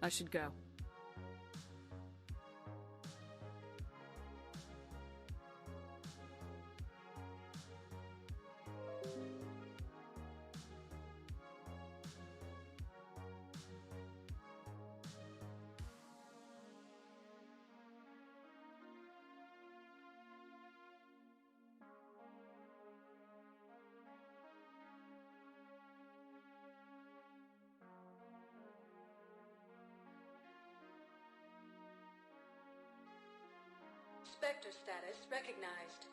I should go. Spectre status recognized.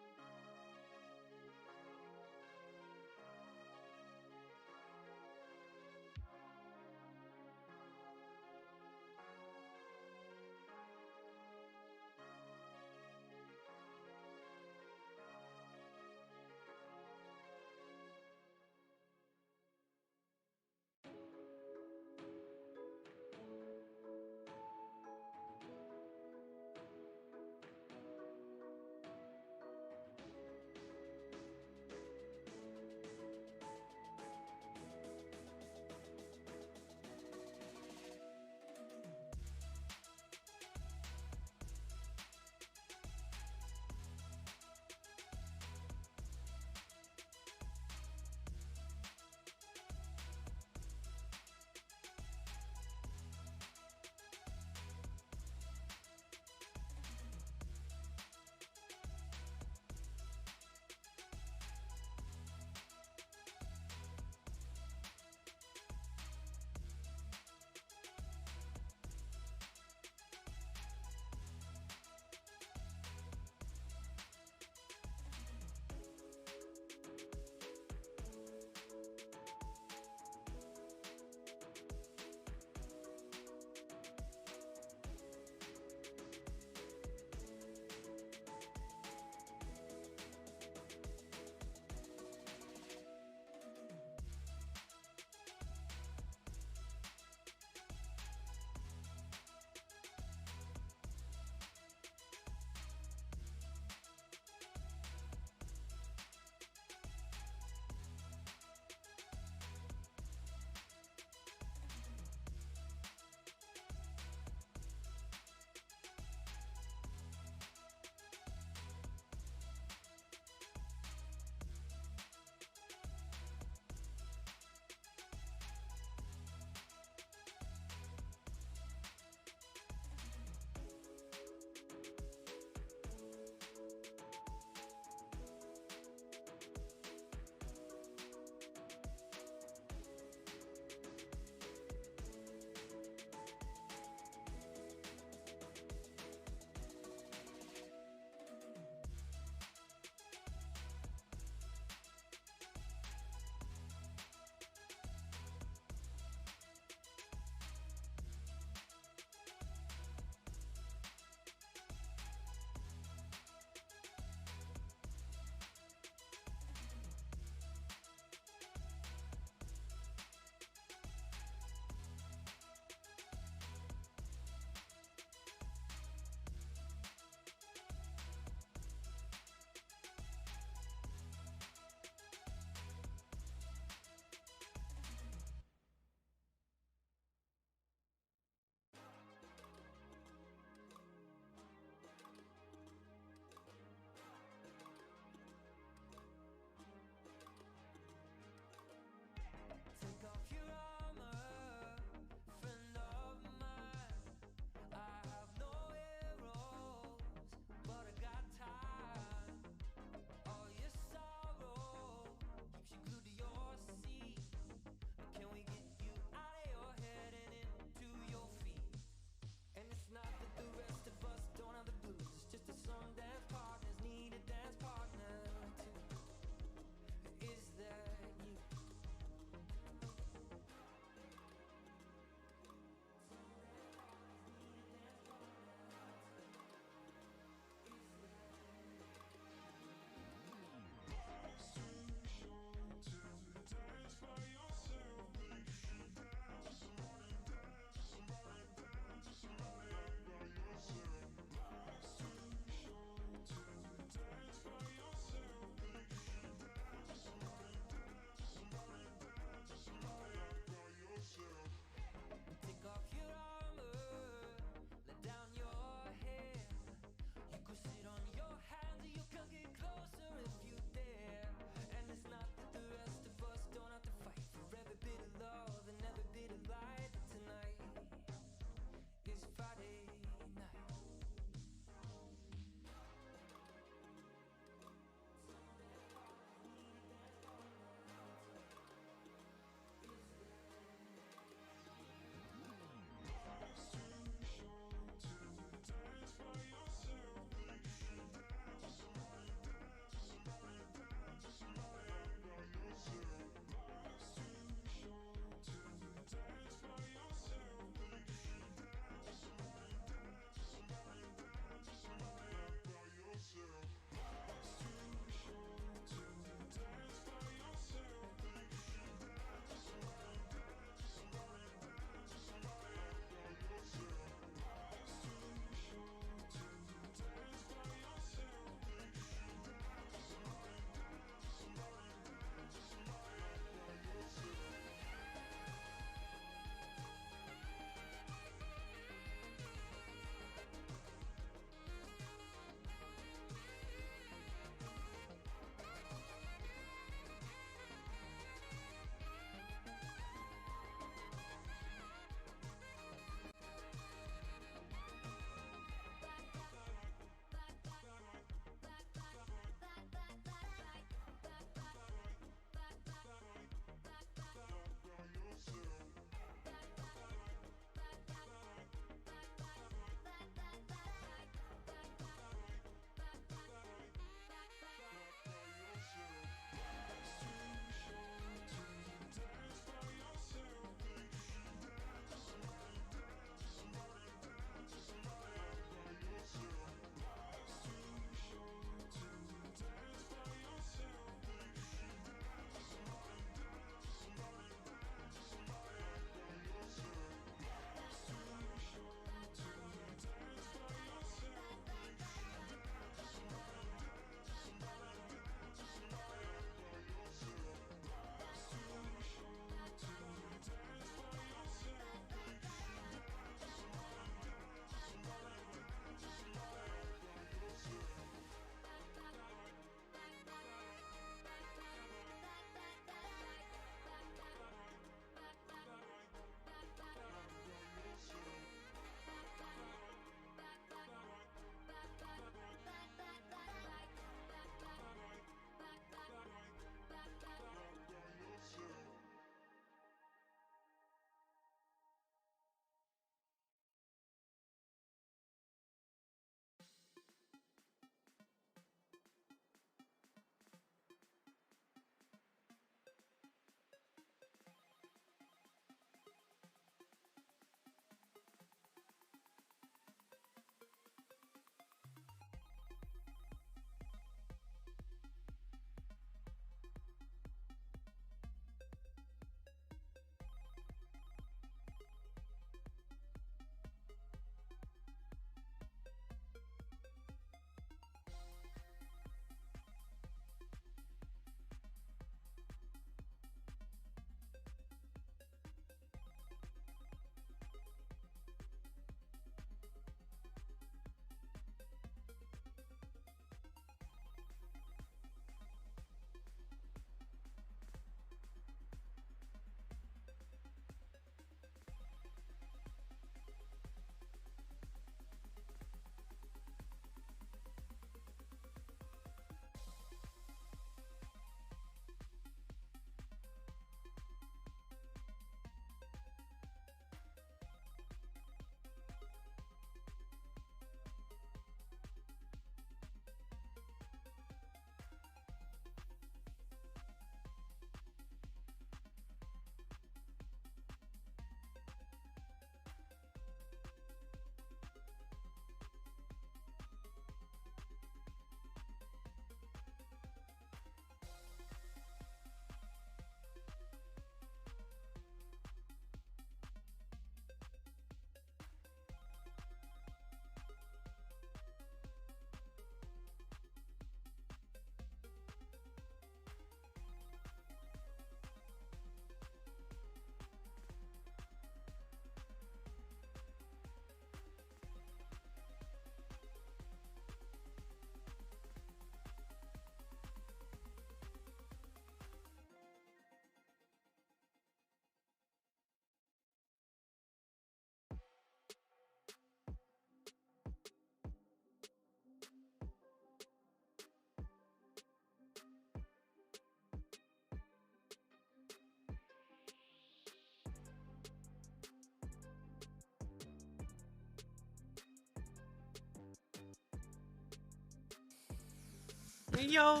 Yo,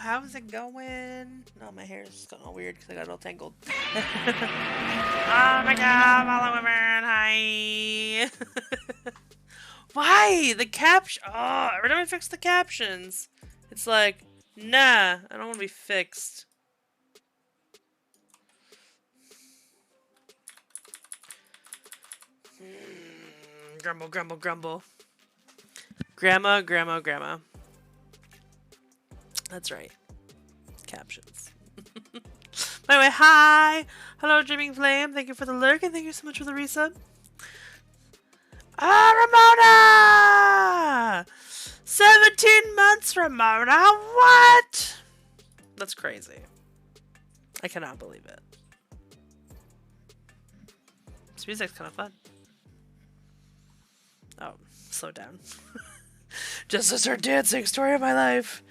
how's it going? Oh, my hair is going all weird because I got it all tangled. Oh my god, follow women, hi. Why? The caption. Oh, every time I fix the captions, it's like, nah, I don't want to be fixed. Grumble, grumble, grumble. Grandma, grandma, grandma. That's right. Captions. Anyway, hi! Hello, Dreaming Flame. Thank you for the lurk and thank you so much for the resub. Ah, Ramona! 17 months, Ramona! What? That's crazy. I cannot believe it. This music's kind of fun. Oh, slow down. Just a start dancing, story of my life.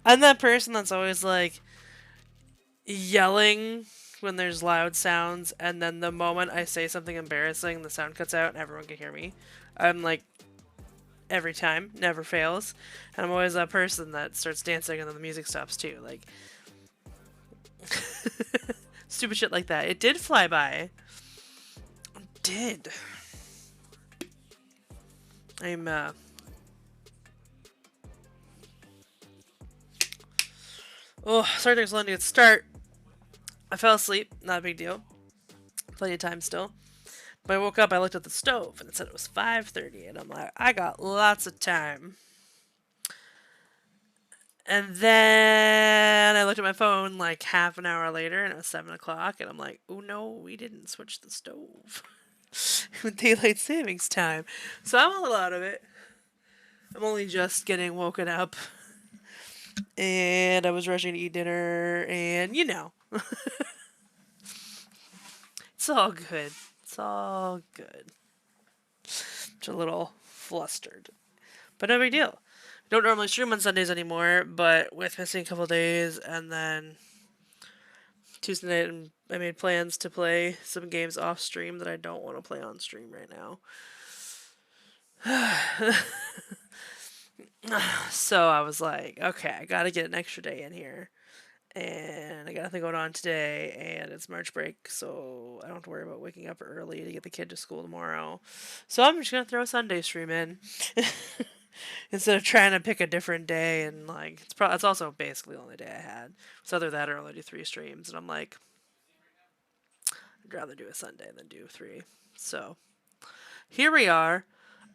I'm that person that's always like yelling when there's loud sounds, and then the moment I say something embarrassing, the sound cuts out and everyone can hear me. I'm like, every time, never fails. And I'm always that person that starts dancing and then the music stops too. Like, stupid shit like that. It did fly by. It did. I'm, oh, sorry, there's a start. I fell asleep, not a big deal. Plenty of time still. But I woke up, I looked at the stove, and it said it was 5:30, and I'm like, I got lots of time. And then I looked at my phone like half an hour later, and it was 7 o'clock, and I'm like, oh no, we didn't switch the stove. With daylight savings time. So I'm a little out of it. I'm only just getting woken up. And I was rushing to eat dinner, and you know. It's all good. It's all good. Just a little flustered. But no big deal. Don't normally stream on Sundays anymore, but with missing a couple days, and then Tuesday night I made plans to play some games off stream that I don't want to play on stream right now. So I was like, okay, I gotta get an extra day in here. And I got nothing going on today, and it's March break, so I don't have to worry about waking up early to get the kid to school tomorrow. So I'm just gonna throw a Sunday stream in. Instead of trying to pick a different day, and like it's also basically the only day I had. So other than that, I only do 3 streams, and I'm like, I'd rather do a Sunday than do 3. So here we are,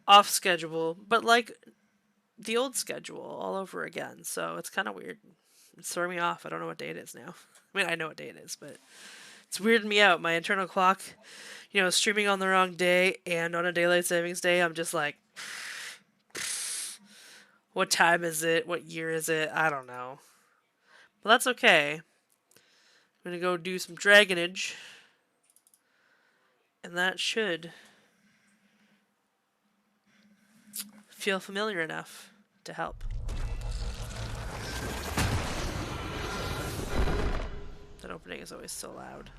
off schedule, but like the old schedule all over again. So it's kind of weird. It's throwing me off. I don't know what day it is now. I mean, I know what day it is, but it's weirding me out. My internal clock, streaming on the wrong day and on a daylight savings day, I'm just like, what time is it? What year is it? I don't know. But that's okay. I'm gonna go do some dragonage. And that should feel familiar enough to help. That opening is always so loud.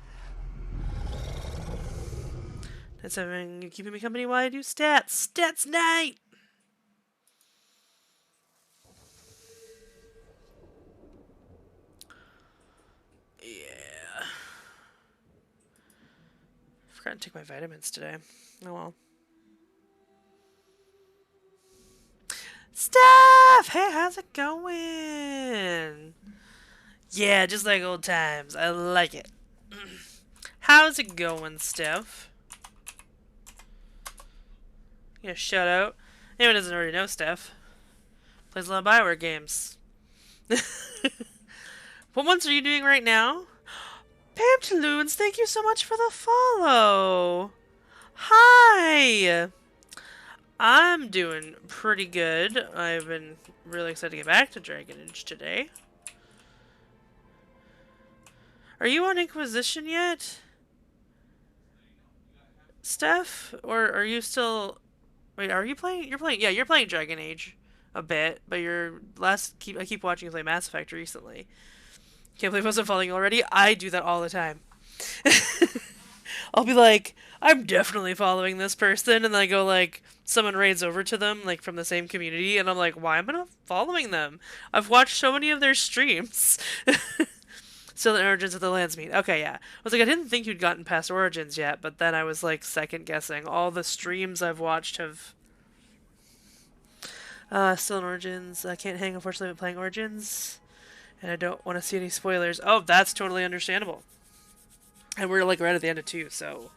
That's having keeping me company while I do stats. Stats night! Yeah. Forgot to take my vitamins today. Oh well. Steph! Hey, how's it going? Yeah, just like old times. I like it. How's it going, Steph? Yeah, shout out. Anyone doesn't already know Steph. Plays a lot of Bioware games. What ones are you doing right now? Pamtaloons, thank you so much for the follow. Hi! I'm doing pretty good. I've been really excited to get back to Dragonage today. Are you on Inquisition yet? Steph? Or are you still... Wait, are you playing? You're playing... Yeah, you're playing Dragon Age a bit, but I keep watching you play Mass Effect recently. Can't believe I wasn't following you already. I do that all the time. I'll be like, I'm definitely following this person, and then I go like someone raids over to them like from the same community, and I'm like, why am I not following them? I've watched so many of their streams. Still in Origins of the Landsmeet. Okay, yeah. I was like, I didn't think you'd gotten past Origins yet, but then I was like second guessing. All the streams I've watched have still in Origins. I can't hang, unfortunately, with playing Origins, and I don't want to see any spoilers. Oh, that's totally understandable. And we're like right at the end of two, so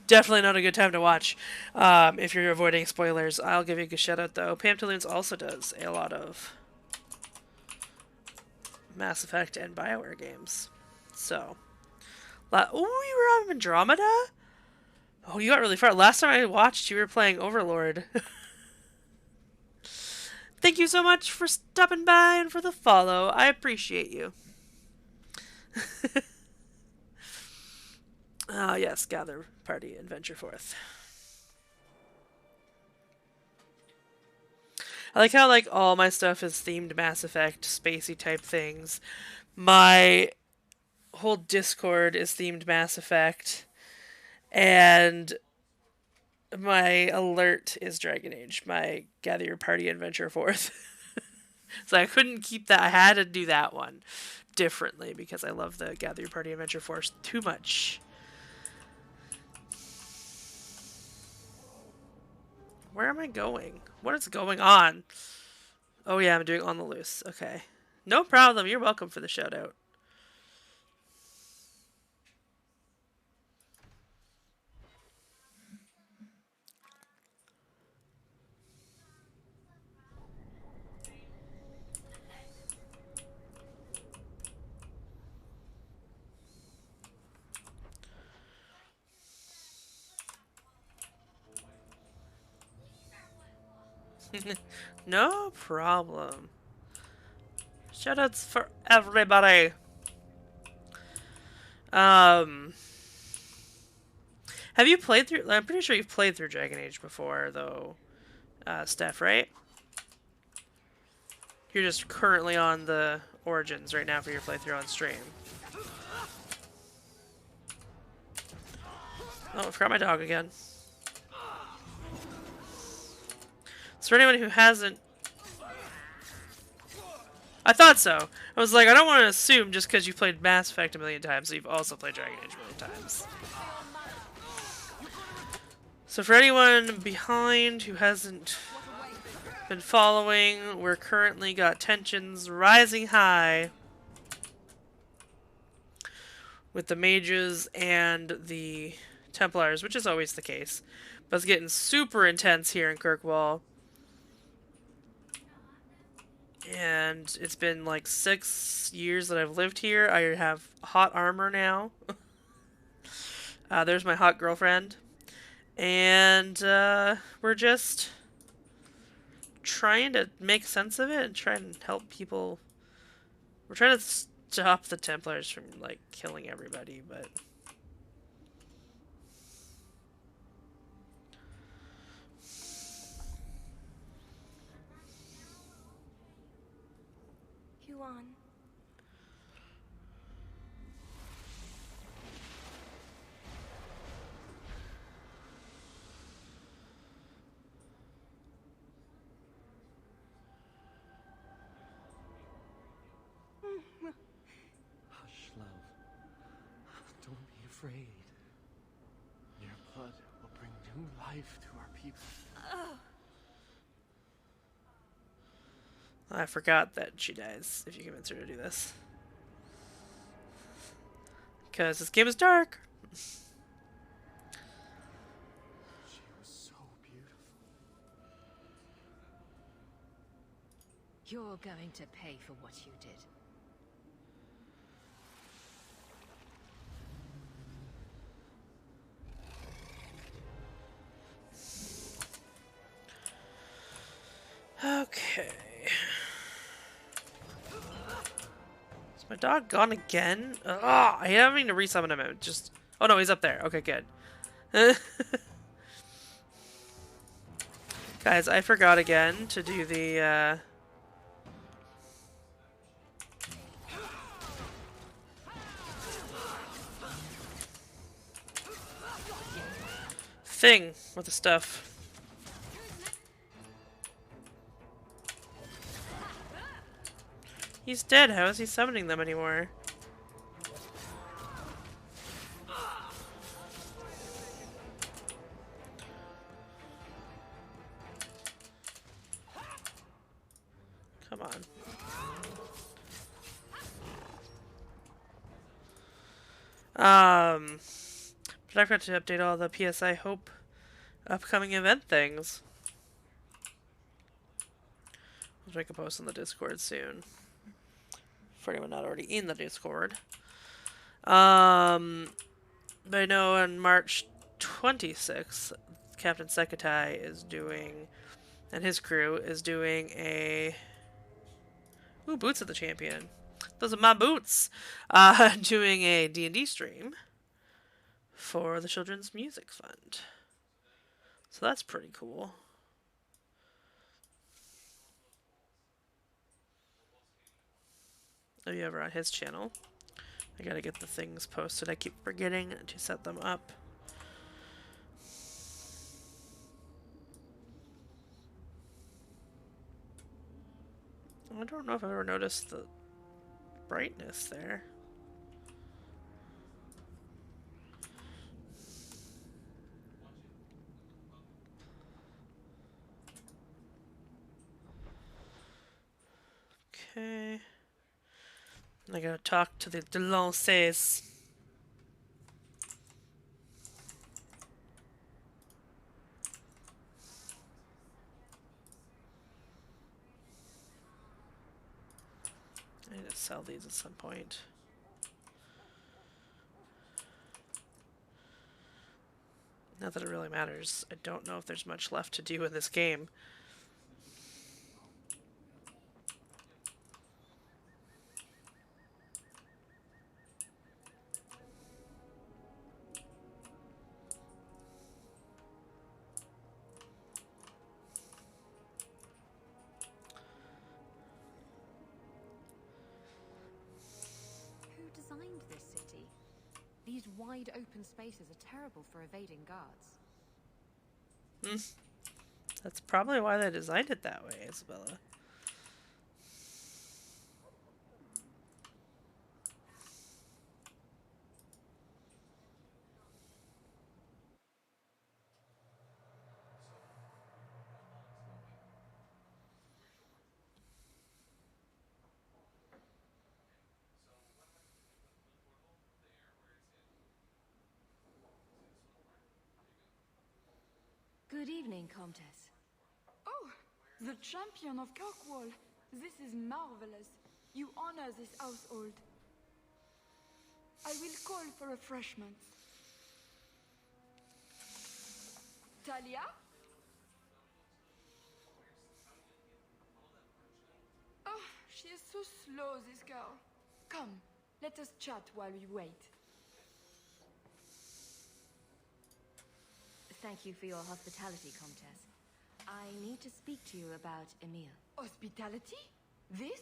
definitely not a good time to watch. If you're avoiding spoilers, I'll give you a good shout out though. Pamtilians also does a lot of Mass Effect and BioWare games. So, oh, you were on Andromeda? Oh, you got really far. Last time I watched, you were playing Overlord. Thank you so much for stopping by and for the follow. I appreciate you. Ah, yes, gather, party, and venture forth. I like how like all my stuff is themed Mass Effect, spacey type things. My whole Discord is themed Mass Effect, and my alert is Dragon Age. My gather your party and venture forth. So I couldn't keep that. I had to do that one differently because I love the gather your party and venture forth too much. Where am I going? What is going on? Oh yeah, I'm doing on the loose. Okay. No problem. You're welcome for the shout out. No problem. Shoutouts for everybody. Um, have you played through? I'm pretty sure you've played through Dragon Age before, though, Steph, right? You're just currently on the Origins right now for your playthrough on stream. Oh, I forgot my dog again. So for anyone who hasn't... I thought so. I was like, I don't want to assume just because you've played Mass Effect a million times that you've also played Dragon Age a million times. So for anyone behind who hasn't been following, we're currently got tensions rising high with the mages and the Templars, which is always the case. But it's getting super intense here in Kirkwall. And it's been like 6 years that I've lived here. I have hot armor now. There's my hot girlfriend. And we're just trying to make sense of it and try and help people. We're trying to stop the Templars from like killing everybody, but Yuan. Hush, love. Don't be afraid. Your blood will bring new life to our people. I forgot that she dies if you convince her to do this. Because this game is dark. She was so beautiful. You're going to pay for what you did. Okay. Is my dog gone again? Ugh, I don't mean to resummon him. Just... Oh no, he's up there. Okay, good. Guys, I forgot again to do the, thing with the stuff. He's dead. How is he summoning them anymore? Come on. But I forgot to update all the PSI Hope upcoming event things. I'll make a post on the Discord soon. For anyone not already in the Discord. But I know on March 26th, Captain Sekatai is doing, and his crew is doing a... Ooh, Boots of the Champion. Those are my boots! Doing a D&D stream for the Children's Music Fund. So that's pretty cool. If you're ever on his channel. I gotta get the things posted. I keep forgetting to set them up. I don't know if I've ever noticed the brightness there. Okay. I gotta talk to the Delances. I need to sell these at some point. Not that it really matters. I don't know if there's much left to do in this game. Who designed this city? These wide open spaces are terrible for evading guards. That's probably why they designed it that way, Isabella. Good evening, Comtesse. Oh, the champion of Kirkwall. This is marvelous. You honor this household. I will call for refreshments. Talia? Oh, she is so slow, this girl. Come, let us chat while we wait. Thank you for your hospitality, Comtesse. I need to speak to you about Emile. Hospitality? This?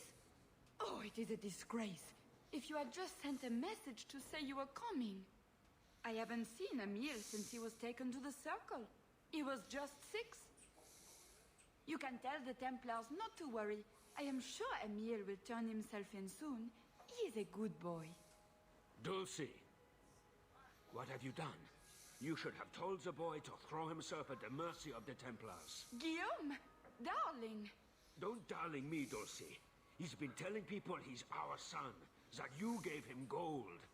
Oh, it is a disgrace. If you had just sent a message to say you were coming. I haven't seen Emile since he was taken to the Circle. He was just 6. You can tell the Templars not to worry. I am sure Emile will turn himself in soon. He is a good boy. Dulcie, what have you done? You should have told the boy to throw himself at the mercy of the Templars. Guillaume, darling. Don't darling me, Dulcie. He's been telling people he's our son, that you gave him gold.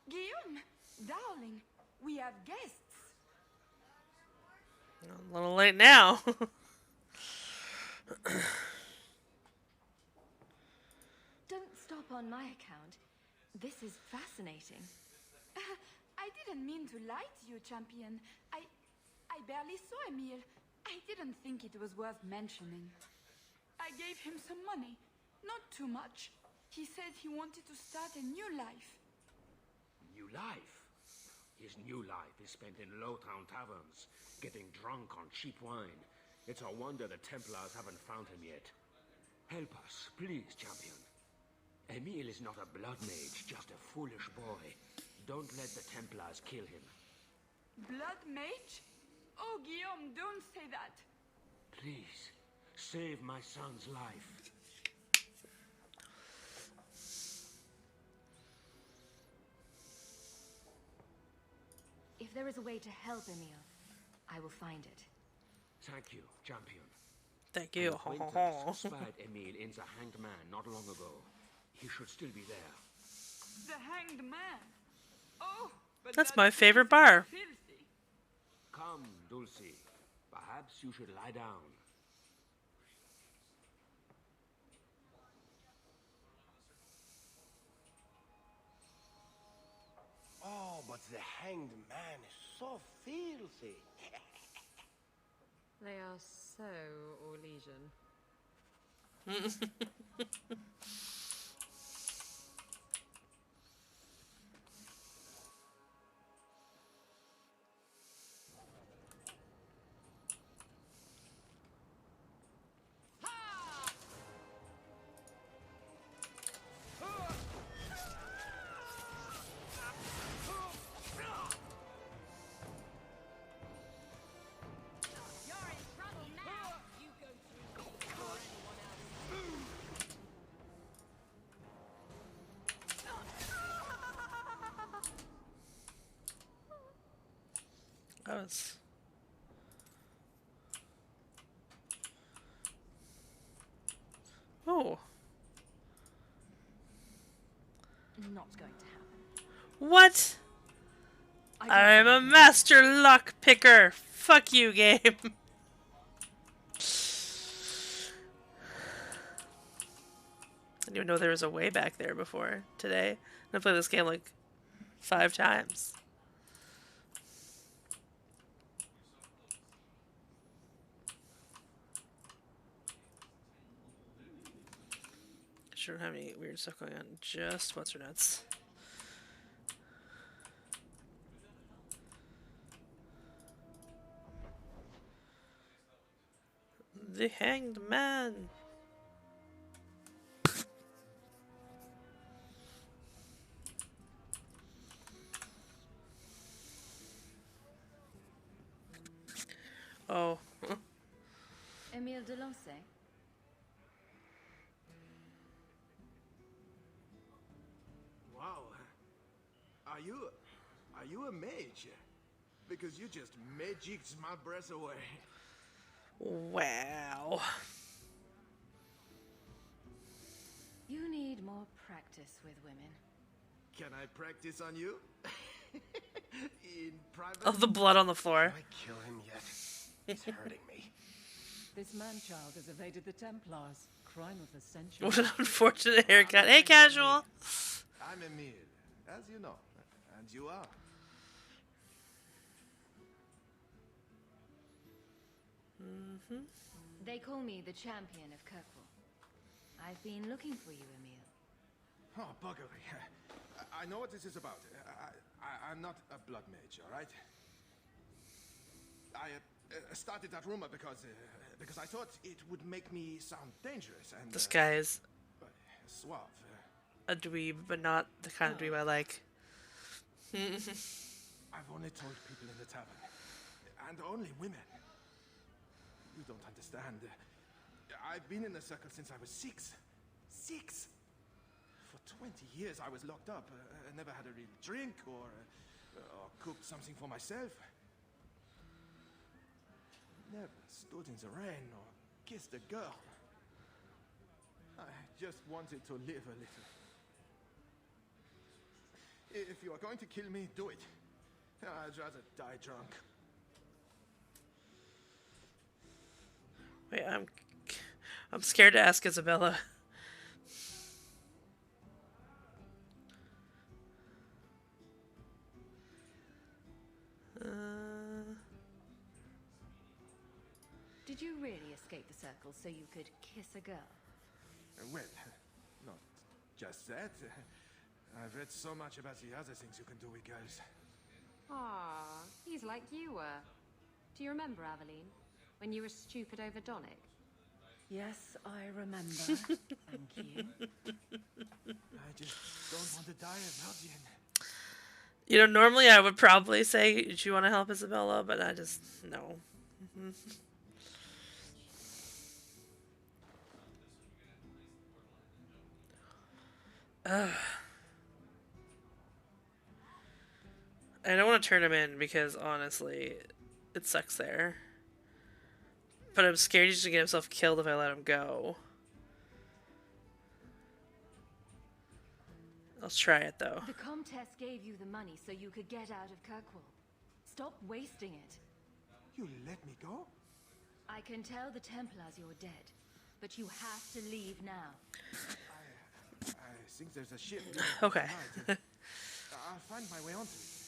Guillaume, darling, we have guests. A little late now. Don't stop on my account. This is fascinating. I didn't mean to lie to you, champion. I barely saw Emile. I didn't think it was worth mentioning. I gave him some money. Not too much. He said he wanted to start a new life. New life? His new life is spent in low-town taverns, getting drunk on cheap wine. It's a wonder the Templars haven't found him yet. Help us, please, champion. Emile is not a blood mage, just a foolish boy. Don't let the Templars kill him. Blood blood mage? Oh, Guillaume, don't say that. Please, save my son's life. If there is a way to help Emil, I will find it. Thank you, champion. Thank An you. acquaintance spied Emil in the Hanged Man not long ago. He should still be there. The Hanged Man. Oh, but That's that my place favorite is bar. filthy. Come, Dulcie. Perhaps you should lie down. Oh, but the Hanged Man is so filthy. They are so Orlesian. That was. Oh. Not going to happen. What? I'm a master lock picker. Fuck you, game. I didn't even know there was a way back there before today. I played this game like 5 times. Sure don't have any weird stuff going on. Just what's her nuts. The Hanged Man. Oh. Emile Delancey? Wow. Are you a mage? Because you just magicked my breath away. Wow. You need more practice with women. Can I practice on you? In private? Oh, the blood on the floor. Can I kill him yet? He's hurting me. This man-child has evaded the Templars. Crime of the century. What an unfortunate haircut. Hey, casual. I'm Emil, as you know. And you are. They call me the champion of Kirkwall. I've been looking for you, Emil. Oh, buggery. I know what this is about. I'm not a blood mage, all right? I started that rumor because I thought it would make me sound dangerous and This guy is suave. a dweeb, but not the kind of dweeb I like. I've only told people in the tavern, and only women. You don't understand. I've been in the circle since I was 6. 6! For 20 years I was locked up. I never had a real drink or cooked something for myself. Never stood in the rain or kissed a girl. I just wanted to live a little. If you are going to kill me, do it. I'd rather die drunk. Wait, I'm scared to ask Isabella. Did you really escape the circle so you could kiss a girl? Well, not just that. I've read so much about the other things you can do with girls. Ah, he's like you were. Do you remember, Aveline? When you were stupid over Donick? Yes, I remember. Thank you. I just don't want to die a virgin. You know, normally I would probably say, do you want to help Isabella? But I just, no. Ugh. I don't want to turn him in because, honestly, it sucks there. But I'm scared he's going to get himself killed if I let him go. Let's try it, though. The Comtesse gave you the money so you could get out of Kirkwall. Stop wasting it. You let me go? I can tell the Templars you're dead, but you have to leave now. I think there's a ship. Okay. I'll find my way onto it.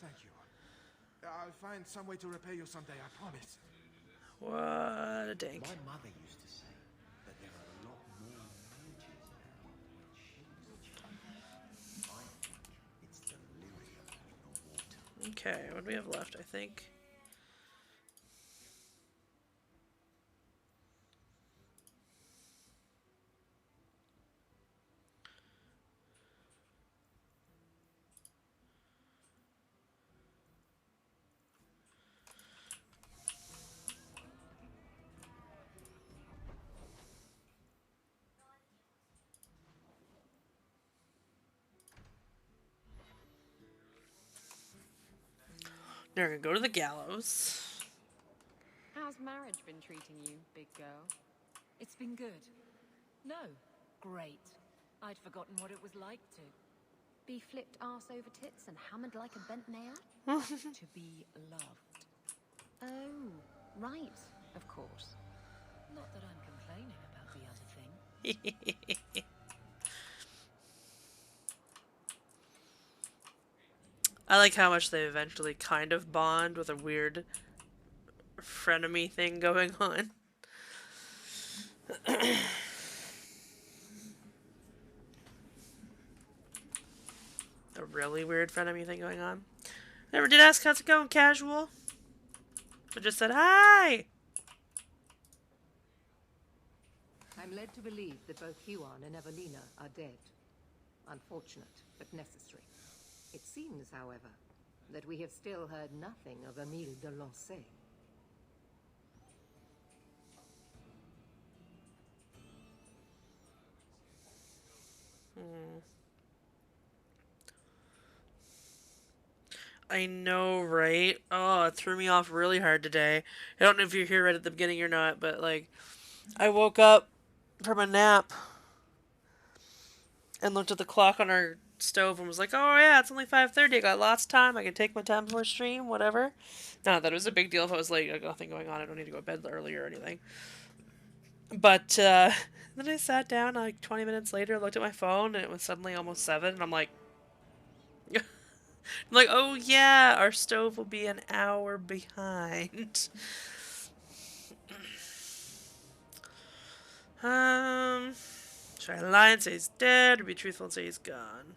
Thank you. I'll find some way to repay you someday, I promise. What a dink. My mother used to say that there are a lot more mages now than ships. I think it's the lyrium in the water. Okay, what do we have left, I think? Now we're gonna go to the gallows. How's marriage been treating you, big girl? It's been good. No, great. I'd forgotten what it was like to. Be flipped arse over tits and hammered like a bent nail? To be loved. Oh, right, of course. Not that I'm complaining about the other thing. I like how much they eventually kind of bond with a weird frenemy thing going on. A really weird frenemy thing going on. Never did ask how's it going, casual. I just said hi. I'm led to believe that both Huon and Evelina are dead. Unfortunate, but necessary. It seems, however, that we have still heard nothing of Emile de Lancey. I know, right? Oh, it threw me off really hard today. I don't know if you're here right at the beginning or not, but like, I woke up from a nap and looked at the clock on our stove and was like, oh yeah, it's only 5:30. I got lots of time. I can take my time before stream, whatever. Not that it was a big deal if I was late. I got nothing going on. I don't need to go to bed early or anything. But then I sat down like 20 minutes later, looked at my phone, and it was suddenly almost 7, and I'm like, oh yeah, our stove will be an hour behind. Should I lie and say he's dead, or be truthful and say he's gone?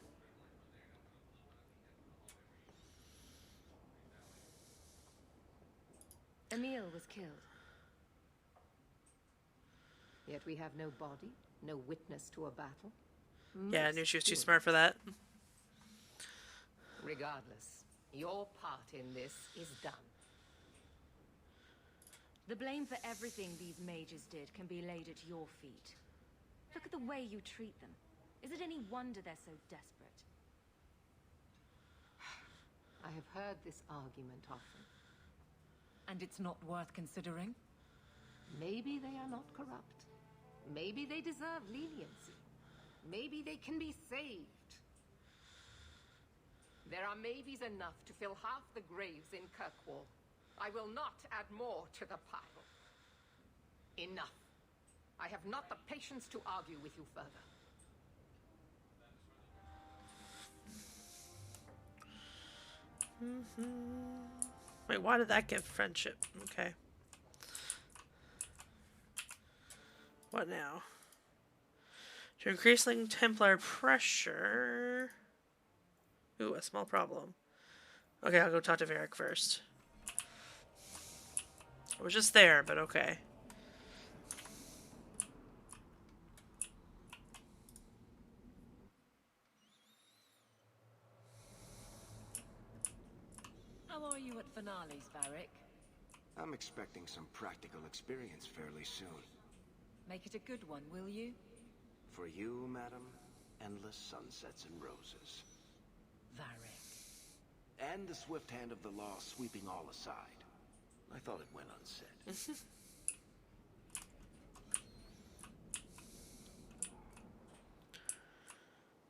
Emile was killed. Yet we have no body, no witness to a battle. Yeah, I knew she was too smart for that. Regardless, your part in this is done. The blame for everything these mages did can be laid at your feet. Look at the way you treat them. Is it any wonder they're so desperate? I have heard this argument often. And it's not worth considering? Maybe they are not corrupt. Maybe they deserve leniency. Maybe they can be saved. There are maybes enough to fill half the graves in Kirkwall. I will not add more to the pile. Enough. I have not the patience to argue with you further. Wait, why did that give friendship? Okay. What now? To increasing Templar pressure. Ooh, a small problem. Okay, I'll go talk to Varric first. I was just there, but okay. How are you at finales, Varric? I'm expecting some practical experience fairly soon. Make it a good one, will you? For you, madam, endless sunsets and roses. Varric. And the swift hand of the law sweeping all aside. I thought it went unsaid.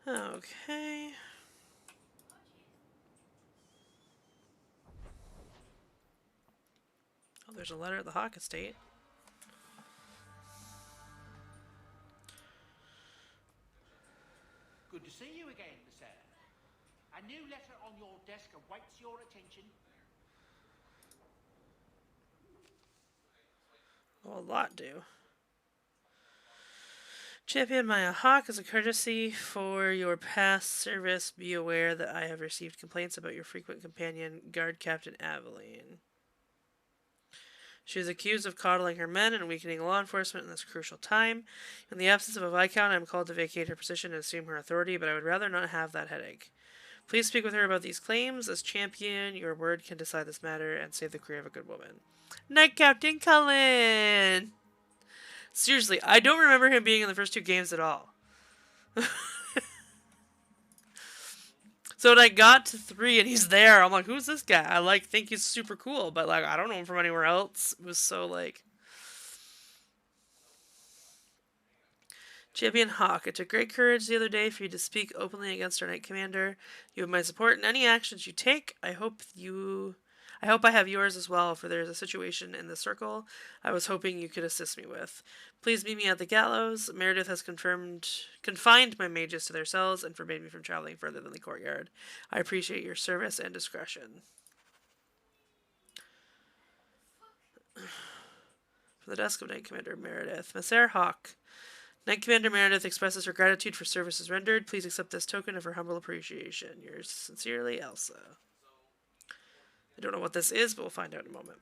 Okay. Oh, there's a letter at the Hawk Estate. Good to see you again, sir. A new letter on your desk awaits your attention. Well, a lot do. Champion Maya Hawk, as a courtesy for your past service, be aware that I have received complaints about your frequent companion, Guard Captain Aveline. She is accused of coddling her men and weakening law enforcement in this crucial time. In the absence of a Viscount, I am called to vacate her position and assume her authority, but I would rather not have that headache. Please speak with her about these claims. As champion, your word can decide this matter and save the career of a good woman. Knight Captain Cullen! Seriously, I don't remember him being in the first two games at all. So when I got to 3 and he's there, I'm like, who's this guy? I think he's super cool, but I don't know him from anywhere else. It was so Champion Hawk, it took great courage the other day for you to speak openly against our Knight Commander. You have my support in any actions you take. I hope I have yours as well, for there is a situation in the circle I was hoping you could assist me with. Please meet me at the gallows. Meredith has confined my mages to their cells and forbade me from traveling further than the courtyard. I appreciate your service and discretion. From the desk of Knight Commander Meredith. Messer Hawk. Knight Commander Meredith expresses her gratitude for services rendered. Please accept this token of her humble appreciation. Yours sincerely, Elsa. I don't know what this is, but we'll find out in a moment.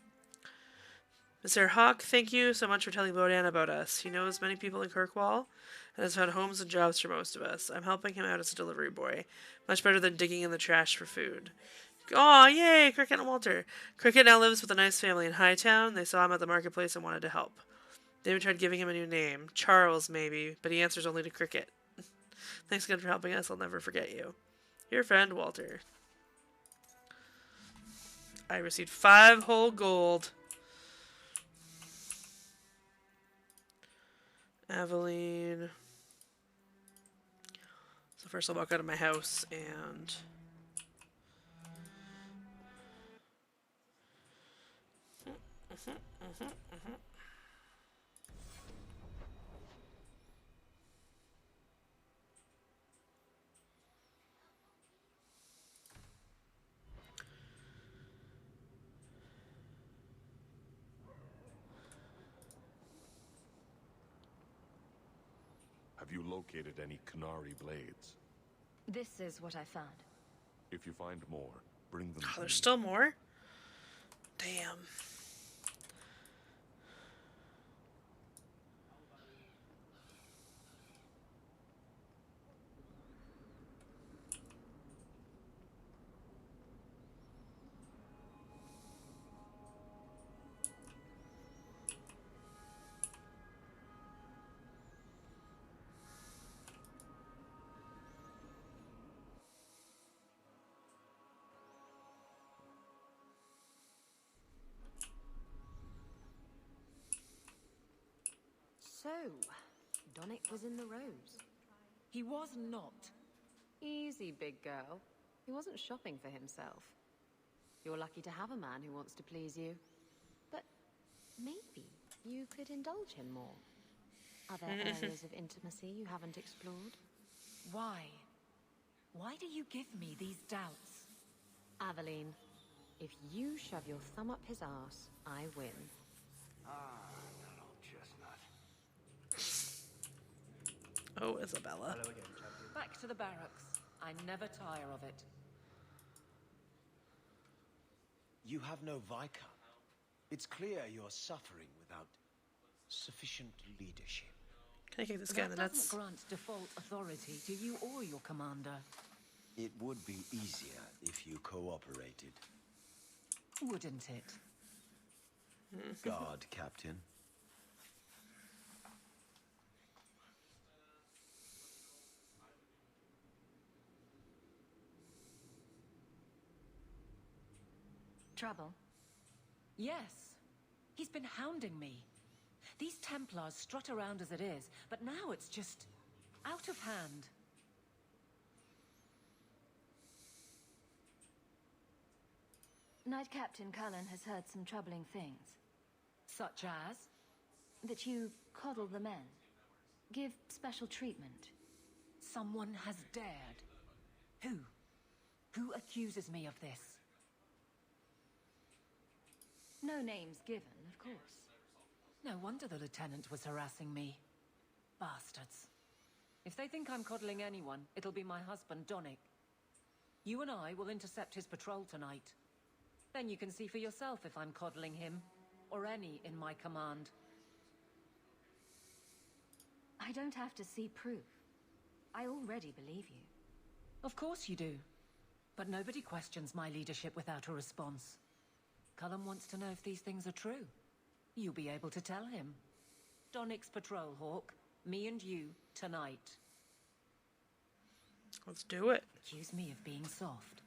Mr. Hawk, thank you so much for telling Bodan about us. He knows many people in Kirkwall and has found homes and jobs for most of us. I'm helping him out as a delivery boy. Much better than digging in the trash for food. Aw, yay, Cricket and Walter. Cricket now lives with a nice family in Hightown. They saw him at the marketplace and wanted to help. They even tried giving him a new name. Charles, maybe, but he answers only to Cricket. Thanks again for helping us. I'll never forget you. Your friend, Walter. I received 5 whole gold. Aveline. So first I'll walk out of my house and... Have you located any Canary blades? This is what I found. If you find more, bring them to there's me. still more? Damn. So, Donnick was in the Rose. He was not. Easy, big girl. He wasn't shopping for himself. You're lucky to have a man who wants to please you. But maybe you could indulge him more. Are there areas of intimacy you haven't explored? Why? Why do you give me these doubts? Aveline, if you shove your thumb up his arse, I win. That old chestnut. Oh, Isabella. Hello again, champion. Back to the barracks. I never tire of it. You have no Viscount. It's clear you're suffering without sufficient leadership. Can I kick this guy in the That nuts? doesn't grant default authority to you or your commander. It would be easier if you cooperated. Wouldn't it? Guard, Captain. Trouble? Yes. He's been hounding me. These Templars strut around as it is, but now it's just out of hand. Knight Captain Cullen has heard some troubling things. Such as? That you coddle the men. Give special treatment. Someone has dared. Who? Who accuses me of this? No names given, of course. No wonder the Lieutenant was harassing me. Bastards. If they think I'm coddling anyone, it'll be my husband, Donnick. You and I will intercept his patrol tonight. Then you can see for yourself if I'm coddling him, or any in my command. I don't have to see proof. I already believe you. Of course you do. But nobody questions my leadership without a response. Cullen wants to know if these things are true. You'll be able to tell him. Donnick's patrol, Hawk. Me and you, tonight. Let's do it. Accuse me of being soft.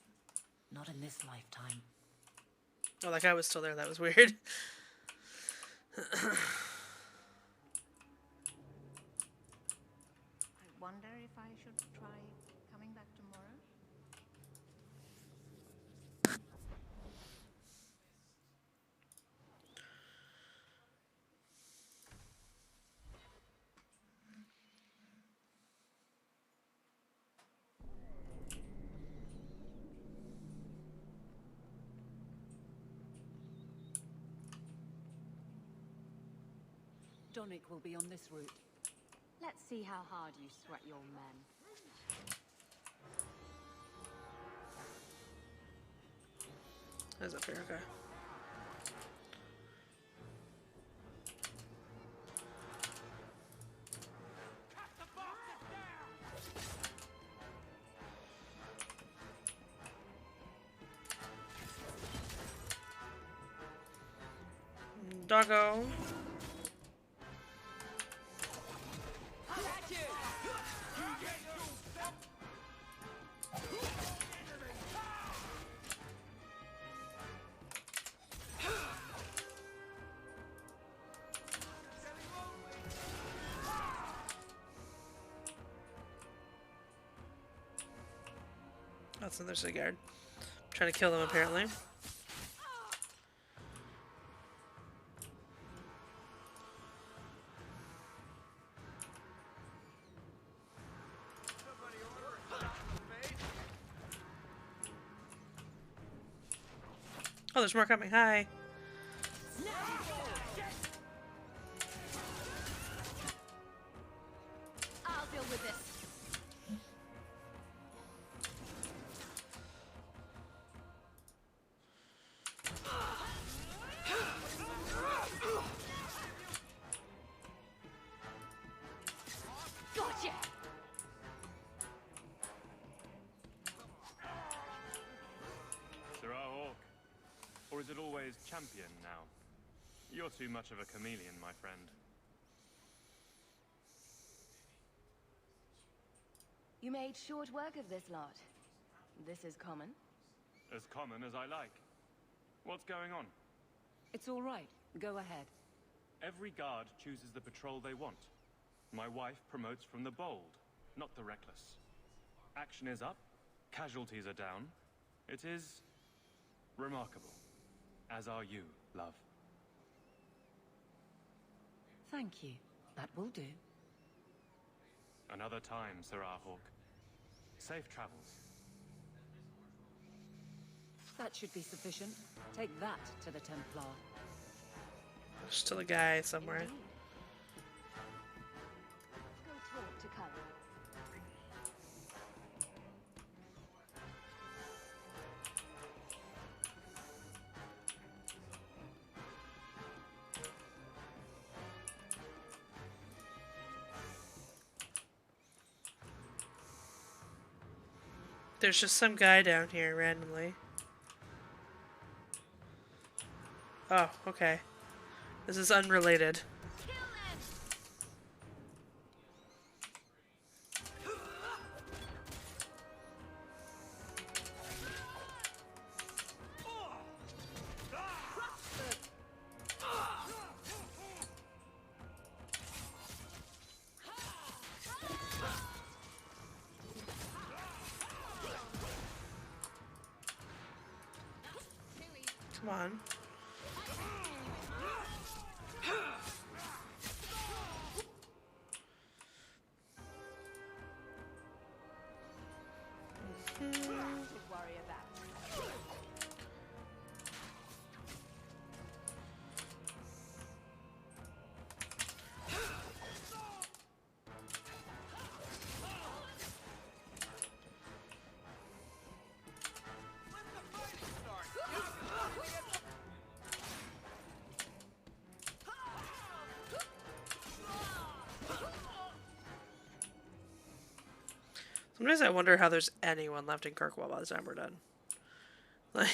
Not in this lifetime. Oh, that guy was still there. That was weird. I wonder if I should try coming back tomorrow. Donnick will be on this route. Let's see how hard you sweat your men. That's a fair guy. Doggo. That's another Sigurd. Trying to kill them, apparently. Oh, there's more coming. Hi. I'll deal with this. Gotcha. Sirrah Hawk. Or is it always champion now? You're too much of a chameleon, my friend. You made short work of this lot. This is common. As common as I like. What's going on? It's all right. Go ahead. Every guard chooses the patrol they want. My wife promotes from the bold, not the reckless. Action is up, casualties are down. It is remarkable. As are you, love. Thank you. That will do. Another time, Sirrah Hawk. Safe travels. That should be sufficient. Take that to the Templar. There's still a guy somewhere. Indeed. Go talk to Cullen. There's just some guy down here randomly. Oh, okay. This is unrelated. Come on. Sometimes I wonder how there's anyone left in Kirkwall by the time we're done. Like,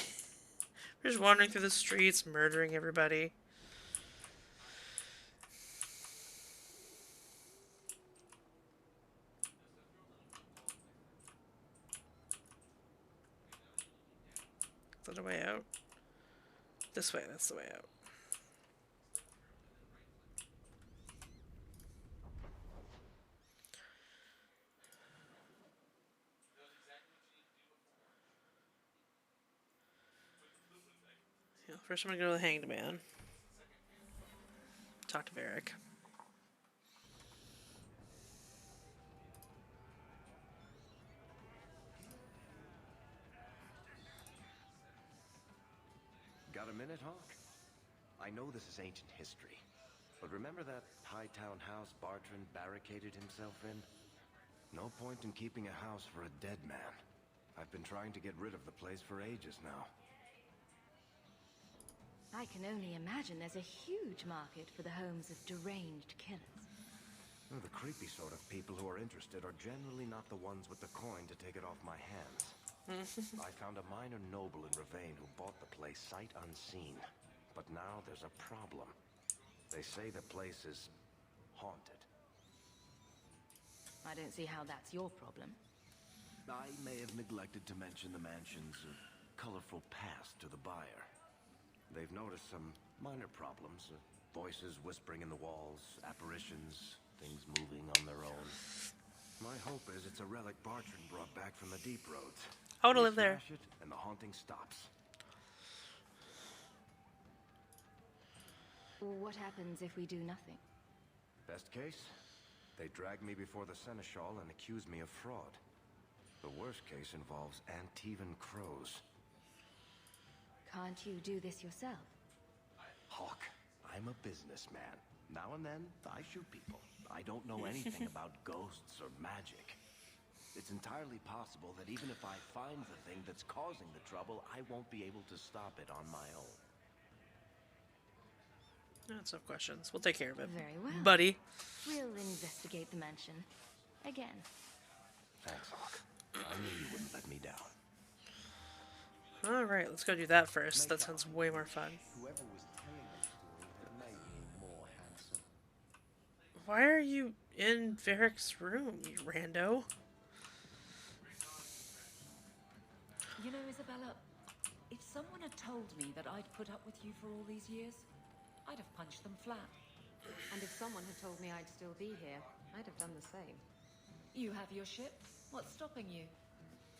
we're just wandering through the streets, murdering everybody. Is that a way out? This way, that's the way out. Yeah, first I'm gonna go to the Hanged Man. Talk to Varric. Got a minute, Hawk? I know this is ancient history, but remember that Hightown house Bartrand barricaded himself in? No point in keeping a house for a dead man. I've been trying to get rid of the place for ages now. I can only imagine there's a huge market for the homes of deranged killers. Well, the creepy sort of people who are interested are generally not the ones with the coin to take it off my hands. I found a minor noble in Ravane who bought the place sight unseen. But now there's a problem. They say the place is haunted. I don't see how that's your problem. I may have neglected to mention the mansion's colorful past to the buyer. They've noticed some minor problems. Voices whispering in the walls, apparitions, things moving on their own. My hope is it's a relic Bartrand brought back from the deep roads. I want to live there. Smash it, and the haunting stops. What happens if we do nothing? Best case, they drag me before the Seneschal and accuse me of fraud. The worst case involves Antivan crows. Can't you do this yourself? Hawk, I'm a businessman. Now and then, I shoot people. I don't know anything about ghosts or magic. It's entirely possible that even if I find the thing that's causing the trouble, I won't be able to stop it on my own. That's no questions. We'll take care of it. Very well. Buddy. We'll investigate the mansion. Again. Thanks, Hawk. I knew you wouldn't let me down. Alright, let's go do that first. That sounds way more fun. Whoever was telling the story had made me more handsome. Why are you in Varric's room, you rando? You know, Isabella, if someone had told me that I'd put up with you for all these years, I'd have punched them flat. And if someone had told me I'd still be here, I'd have done the same. You have your ship. What's stopping you?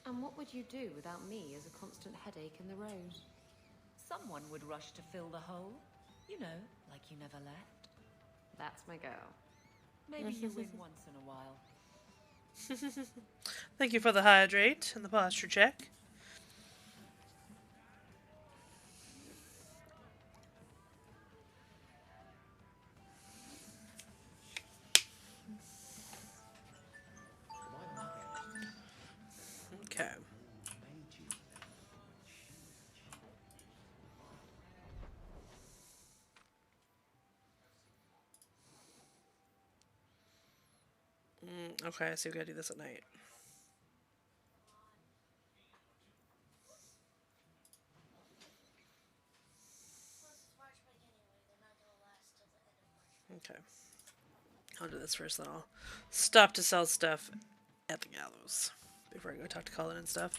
And what would you do without me as a constant headache in the road? Someone would rush to fill the hole. You know, like you never left. That's my girl. Maybe you win once in a while. Thank you for the hydrate and the posture check. Okay. Okay, so we gotta do this at night. Okay. I'll do this first, then I'll stop to sell stuff at the gallows before I go talk to Colin and stuff.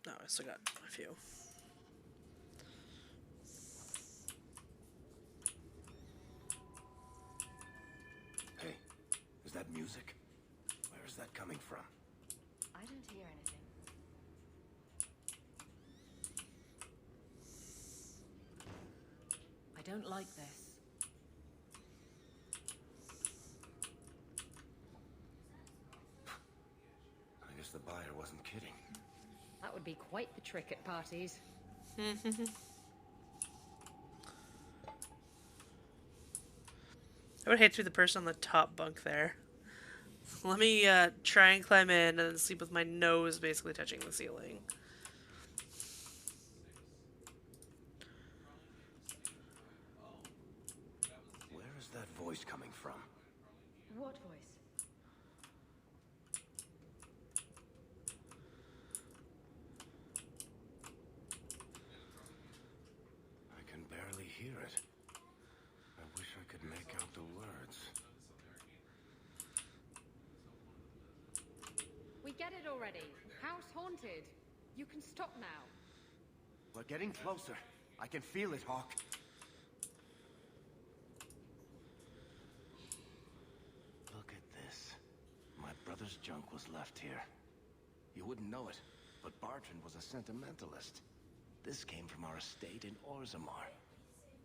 No, I still got a few. Hey, is that music? Where is that coming from? I don't hear anything. I don't like this. I guess the buyer wasn't kidding. That would be quite the trick at parties. I would hate to be the person on the top bunk there. Let me try and climb in and then sleep with my nose basically touching the ceiling. Where is that voice coming from? What voice? I can barely hear it. I wish I could make out the words. We get it already. House haunted. You can stop now. We're getting closer. I can feel it, Hawk. Look at this. My brother's junk was left here. You wouldn't know it, but Bartrand was a sentimentalist. This came from our estate in Orzammar.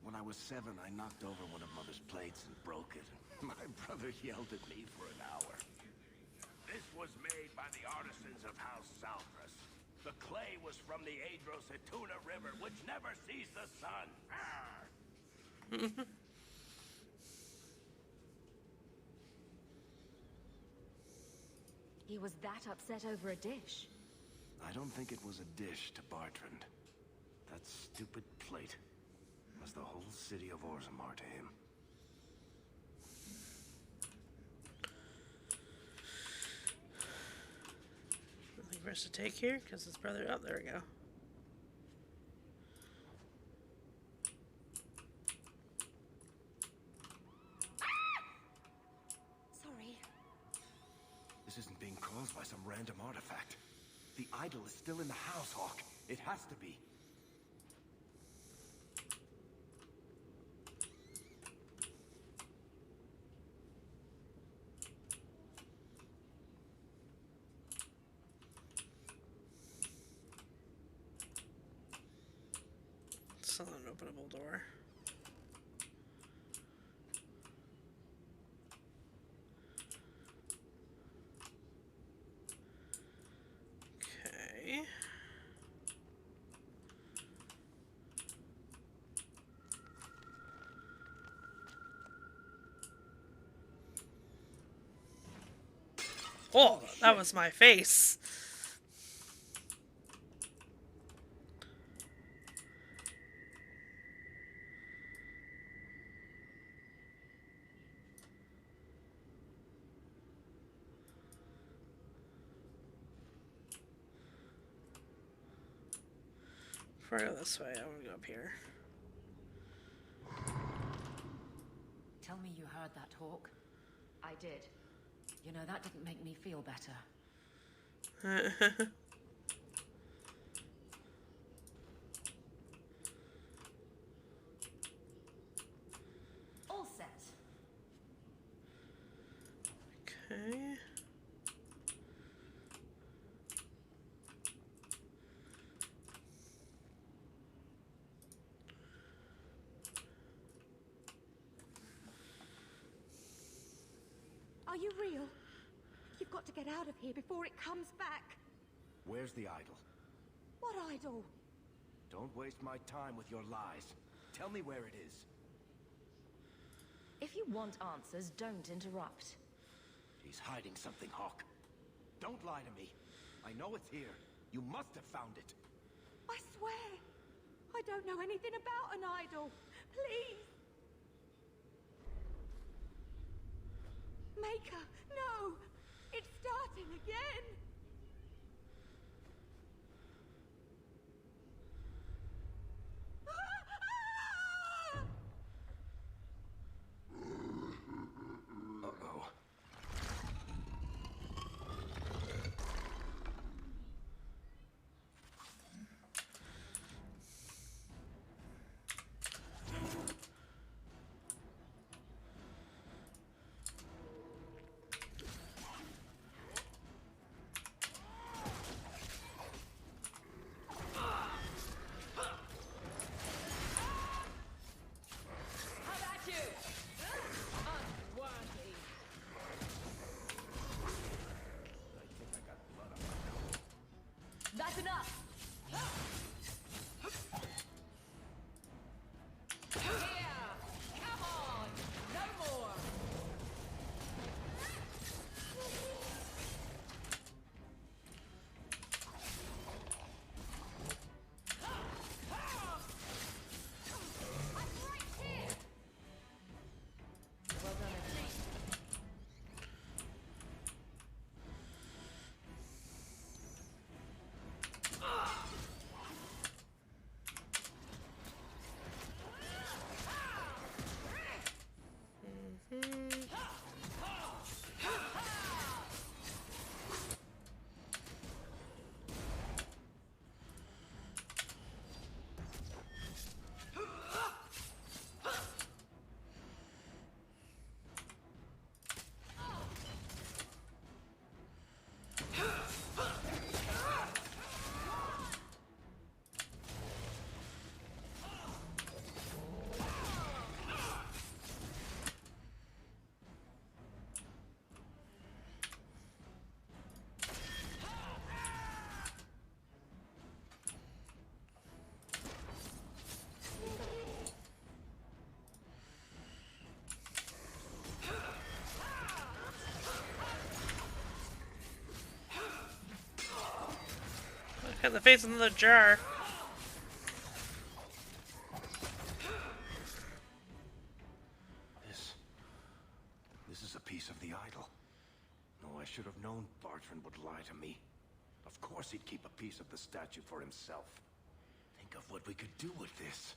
When I was 7, I knocked over one of Mother's plates and broke it. My brother yelled at me for an hour. This was made by the artisans of House Salfras. The clay was from the Adro-Setuna River, which never sees the sun. He was that upset over a dish. I don't think it was a dish to Bartrand. That stupid plate was the whole city of Orzammar to him. Nothing for us to take here, because his brother... Oh, there we go. Sorry. This isn't being caused by some random artifact. The idol is still in the house, Hawk. It has to be. Still an openable door. Okay. Oh, that was my face. Before I go this way, I want to go up here. Tell me you heard that, Hawk. I did. You know, that didn't make me feel better. All set. Okay. you real? You've got to get out of here before it comes back. Where's the idol? What idol? Don't waste my time with your lies. Tell me where it is. If you want answers, don't interrupt. He's hiding something, Hawk. Don't lie to me. I know it's here. You must have found it. I swear, I don't know anything about an idol. Please. Maker, no! It's starting again! Uh-oh. How about you? Unworthy. I think I got blood on my nose. That's enough. Here. Come on. No more. Well done, everyone. Got the face in the jar. This is a piece of the idol. No, I should have known Bartrand would lie to me. Of course he'd keep a piece of the statue for himself. Think of what we could do with this.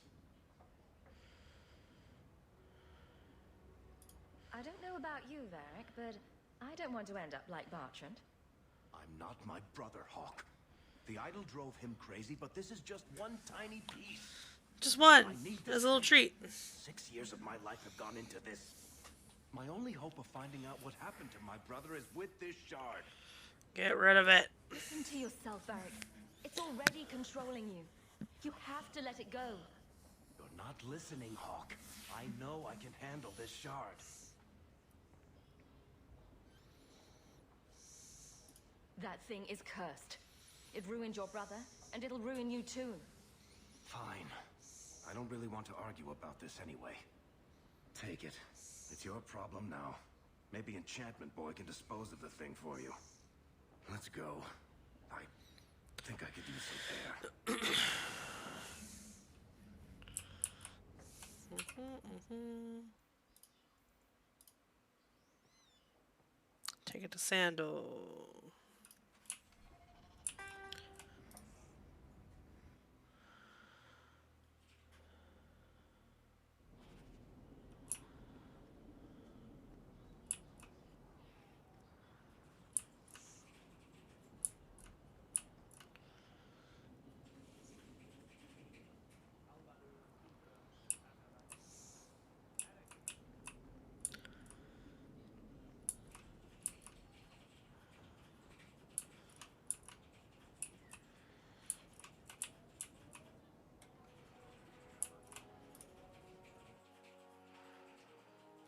I don't know about you, Varric, but I don't want to end up like Bartrand. I'm not my brother, Hawk. The idol drove him crazy, but this is just one tiny piece. Just one. I need As this a little thing. treat. 6 years of my life have gone into this. My only hope of finding out what happened to my brother is with this shard. Get rid of it. Listen to yourself, Varric. It's already controlling you. You have to let it go. You're not listening, Hawk. I know I can handle this shard. That thing is cursed. It ruined your brother, and it'll ruin you too. Fine. I don't really want to argue about this anyway. Take it. It's your problem now. Maybe Enchantment Boy can dispose of the thing for you. Let's go. I think I could use some air. Take it to Sandal.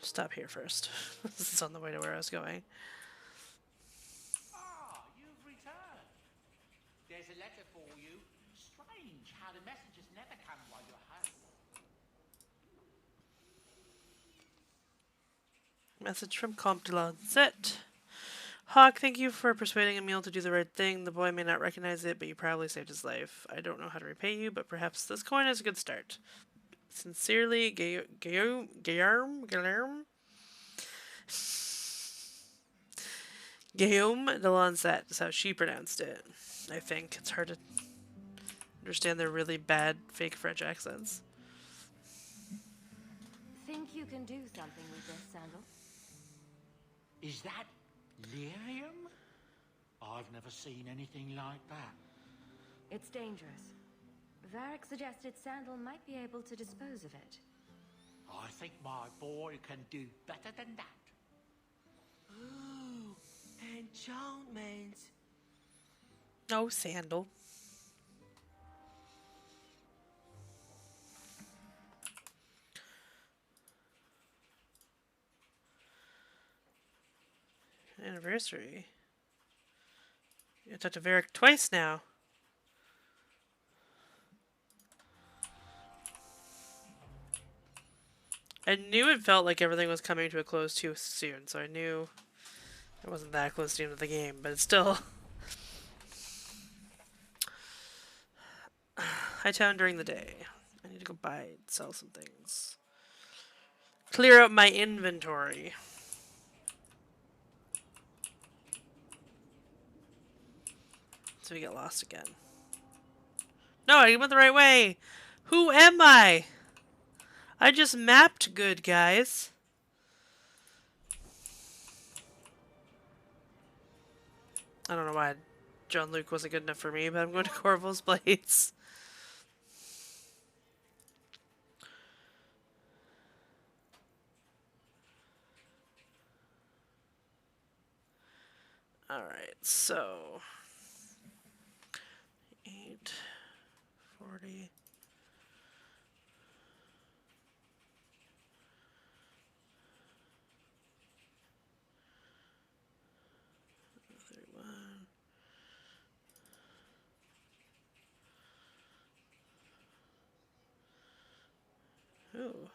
Stop here first. This is on the way to where I was going. Ah, you've returned. There's a letter for you. Strange how the messages never come while you're home. Message from Comte de Lancet. Hawk, thank you for persuading Emile to do the right thing. The boy may not recognize it, but you probably saved his life. I don't know how to repay you, but perhaps this coin is a good start. Sincerely, Guillaume de Lancet is how she pronounced it. I think it's hard to understand their really bad fake French accents. Think you can do something with this, Sandal? Is that lyrium? I've never seen anything like that. It's dangerous. Varric suggested Sandal might be able to dispose of it. I think my boy can do better than that. Ooh, enchantments. No, Sandal. Anniversary. You talked to Varric twice now. I knew it felt like everything was coming to a close too soon, so I knew it wasn't that close to the end of the game, but it's still... Hightown during the day. I need to go buy and sell some things. Clear out my inventory. So we get lost again. No, I went the right way! Who am I? I just mapped good, guys. I don't know why John Luke wasn't good enough for me, but I'm going to Corval's Blades. Alright, so... 840... Ooh.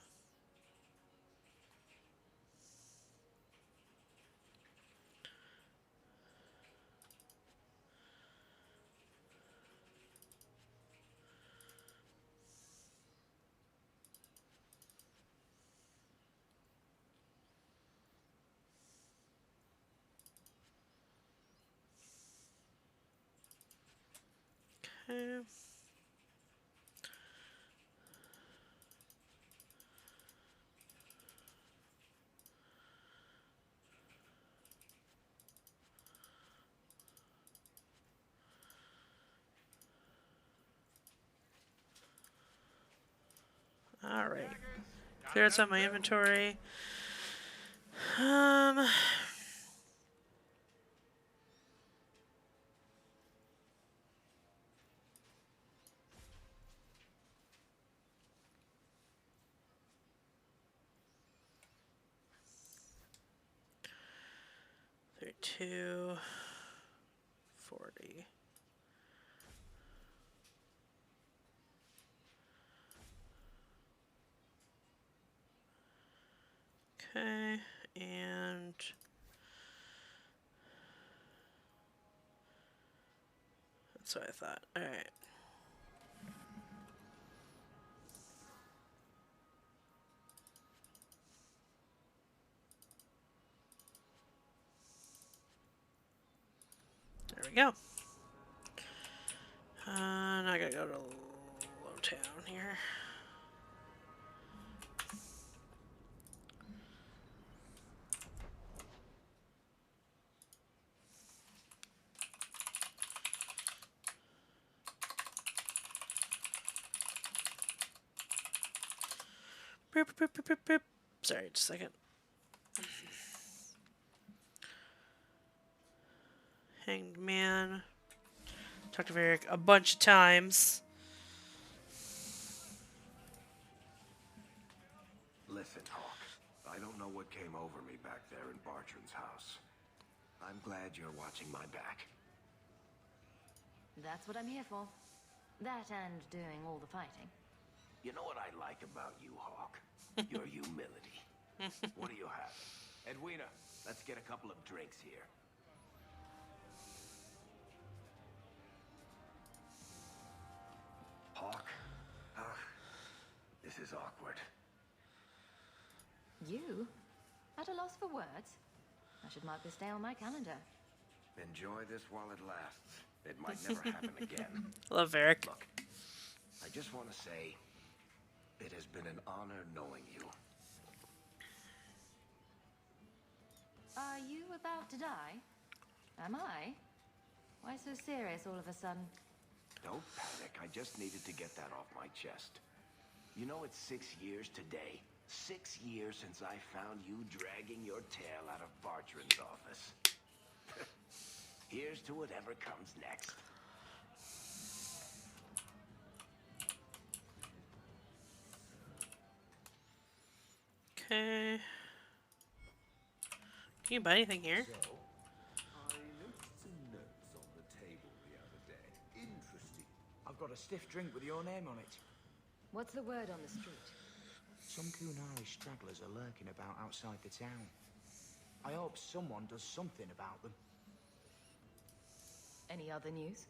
Okay. Alright. Clear out my inventory. 32, 40. Okay, and that's what I thought. All right. There we go. Now I gotta go to Lowtown here. Boop, boop, boop, boop, boop. Sorry, just a second. Hanged Man. Talked to Varric a bunch of times. Listen, Hawk. I don't know what what came over me back there in Bartran's house. I'm glad you're watching my back. That's what I'm here for. That and doing all the fighting. You know what I like about you, Hawk? Your humility. What do you have? Edwina, let's get a couple of drinks here. Hawk? This is awkward. You? At a loss for words? I should mark this day on my calendar. Enjoy this while it lasts. It might never happen again. Love Eric. Look, I just want to say, it has been an honor knowing you. Are you about to die? Am I? Why so serious all of a sudden? Don't panic. I just needed to get that off my chest. You know, it's 6 years today. 6 years since I found you dragging your tail out of Bartran's office. Here's to whatever comes next. Okay. Can you buy anything here? So, I noticed some notes on the table the other day. Interesting. I've got a stiff drink with your name on it. What's the word on the street? Some Kunari stragglers are lurking about outside the town. I hope someone does something about them. Any other news?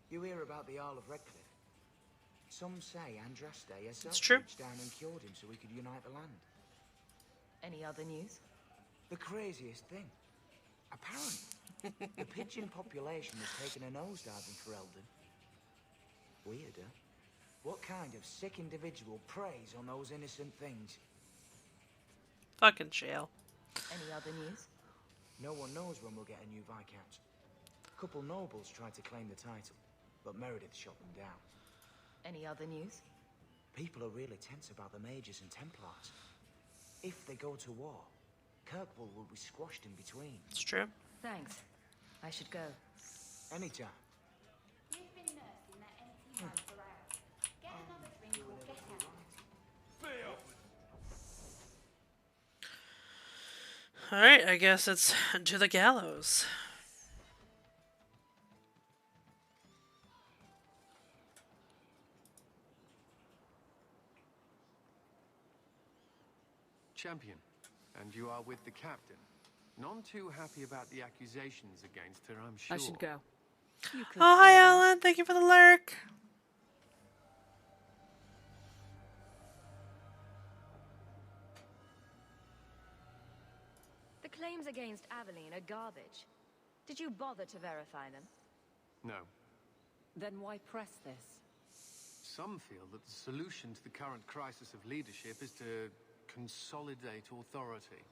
You hear about the Earl of Redcliffe? Some say Andraste herself true. reached down and cured him so he could unite the land. Any other news? The craziest thing. Apparently, the pigeon population has taken a nosedive in Ferelden. Weirder. What kind of sick individual preys on those innocent things? Fucking jail. Any other news? No one knows when we'll get a new Viscount. A couple nobles tried to claim the title, but Meredith shot them down. Any other news? People are really tense about the Mages and Templars. If they go to war, Kirkwall will be squashed in between. It's true. Thanks. I should go. Anytime. You've been nursing that empty mind for hours. Get another drink or get out. Alright, I guess it's to the gallows. Champion, and you are with the captain. None too happy about the accusations against her, I'm sure. I should go. Oh, hi, Alan. Thank you for the lurk. The claims against Aveline are garbage. Did you bother to verify them? No. Then why press this? Some feel that the solution to the current crisis of leadership is to consolidate authority.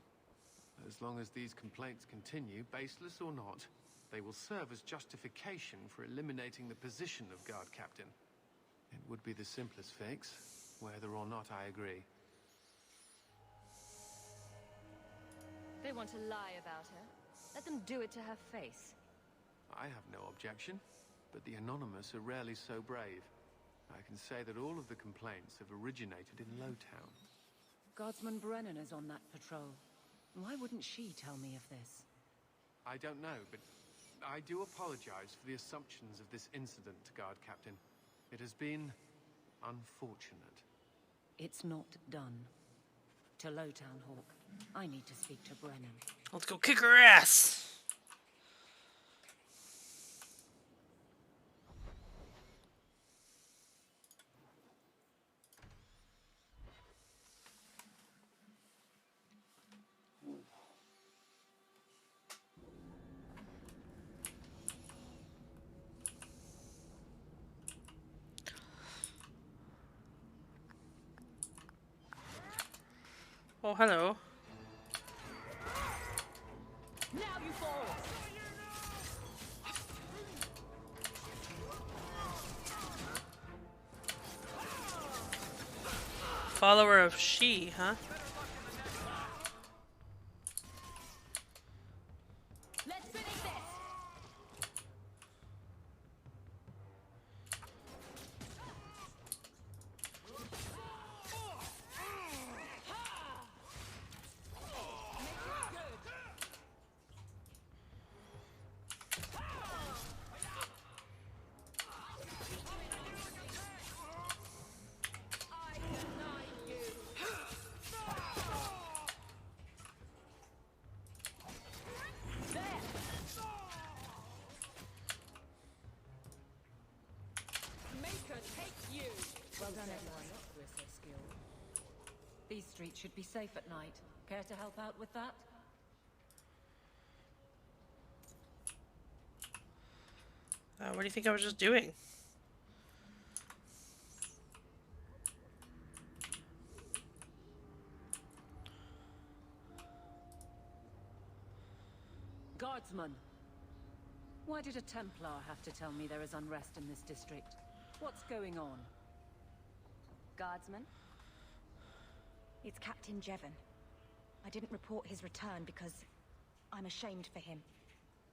As long as these complaints continue, baseless or not, they will serve as justification for eliminating the position of guard captain. It would be the simplest fix, whether or not I agree. They want to lie about her. Let them do it to her face. I have no objection, but the Anonymous are rarely so brave. I can say that all of the complaints have originated in Lowtown. Guardsman Brennan is on that patrol. Why wouldn't she tell me of this? I don't know, but I do apologize for the assumptions of this incident, Guard Captain. It has been unfortunate. It's not done. To Lowtown, Hawk. I need to speak to Brennan. Let's go kick her ass. Oh, hello. Now you fall! Follower of she, huh? Let's finish this! These streets should be safe at night. Care to help out with that? What do you think I was just doing? Guardsman! Why did a Templar have to tell me there is unrest in this district? What's going on? Guardsman? It's Captain Jevon. I didn't report his return because I'm ashamed for him.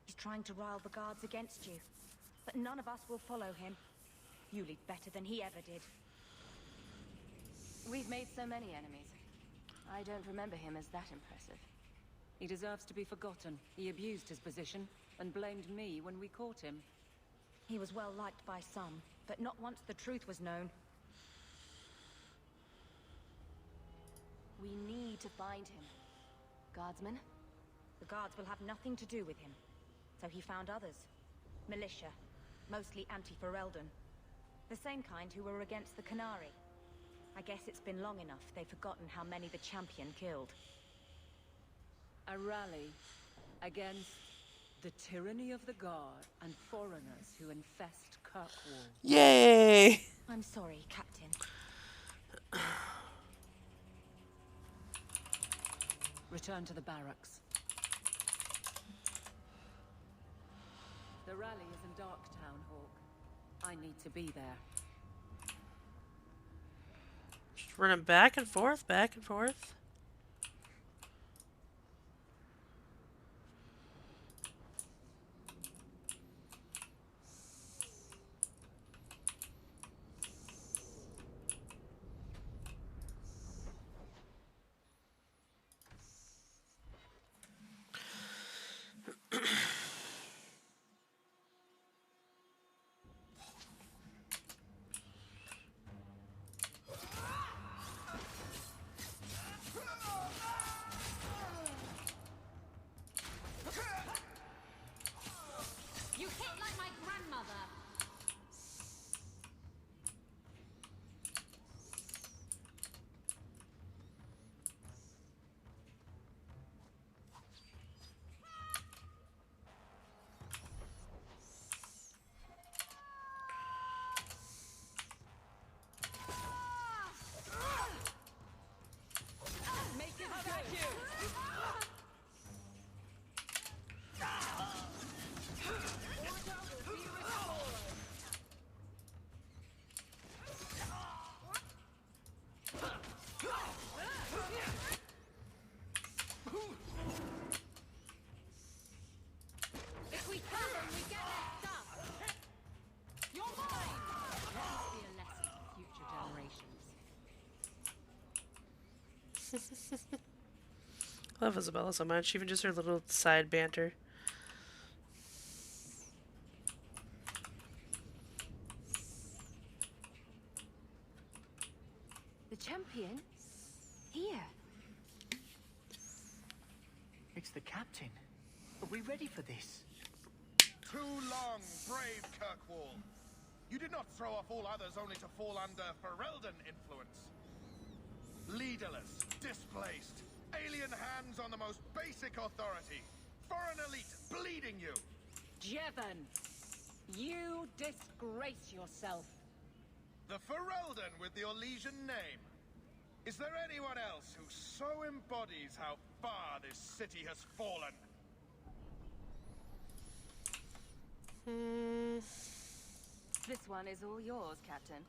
He's trying to rile the guards against you. But none of us will follow him. You lead better than he ever did. We've made so many enemies. I don't remember him as that impressive. He deserves to be forgotten. He abused his position and blamed me when we caught him. He was well liked by some, but not once the truth was known. We need to find him. Guardsman? The guards will have nothing to do with him. So he found others. Militia. Mostly anti-Ferelden. The same kind who were against the Canary. I guess it's been long enough they've forgotten how many the champion killed. A rally against the tyranny of the Guard and foreigners who infest Kirkwall. Yay! I'm sorry, Captain. Return to the barracks. The rally is in Darktown, Hawk. I need to be there. Just running back and forth, back and forth. You hit like my grandmother. Make it good. If we kill them, we get their stuff. You're mine. Let this be a lesson for future generations. I love Isabella so much, even just her little side banter. The champion? Here. It's the captain. Are we ready for this? Too long, brave Kirkwall. You did not throw off all others only to fall under Ferelden influence. Leaderless, displaced, alien hands on the most basic authority. Foreign elite bleeding you. Jevon, you disgrace yourself. The Ferelden with the Orlesian name. Is there anyone else who so embodies how far this city has fallen? This one is all yours, Captain.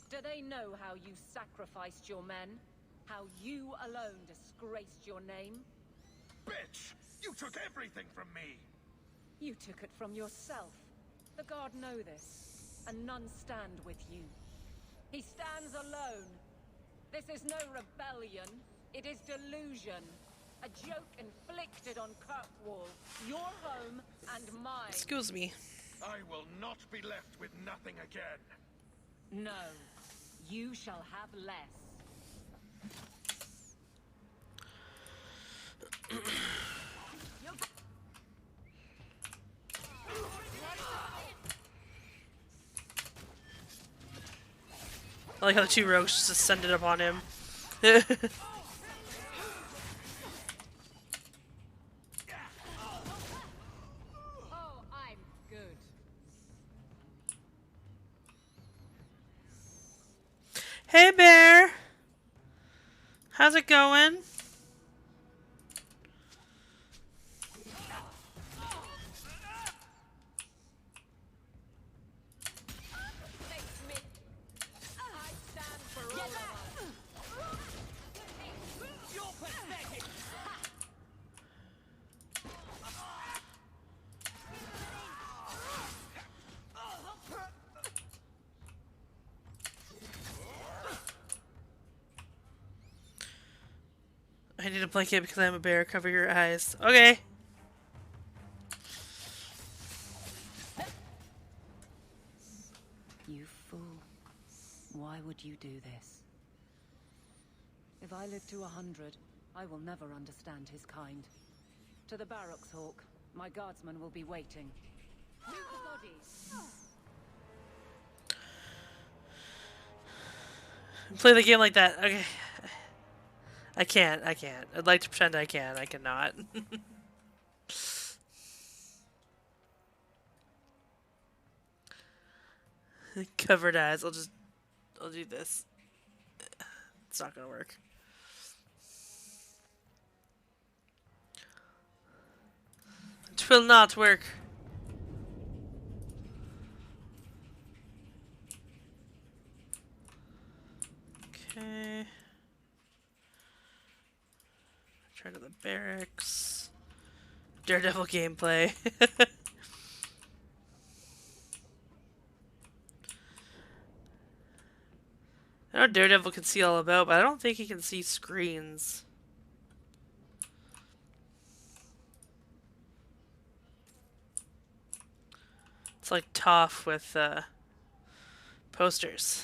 Do they know how you sacrificed your men? How you alone disgraced your name? Bitch! You took everything from me! You took it from yourself. The Guard know this, and none stand with you. He stands alone. This is no rebellion. It is delusion. A joke inflicted on Kirkwall, your home and mine. Excuse me. I will not be left with nothing again. No, you shall have less. I like how the two rogues just descended upon him. Oh, I'm good. Hey, Bear. How's it going? I stand for all of us. You're pathetic. I need a blanket because I'm a bear. Cover your eyes. Okay. You fool. Why would you do this? If I live to 100, I will never understand his kind. To the barracks, Hawk. My guardsmen will be waiting. Move the bodies. Play the game like that. Okay. I can't. I'd like to pretend I can. I cannot. Covered eyes. I'll do this. It's not gonna work. It will not work. Okay. Try to the barracks. Daredevil gameplay. I know Daredevil can see all about, but I don't think he can see screens. It's like Toph with posters.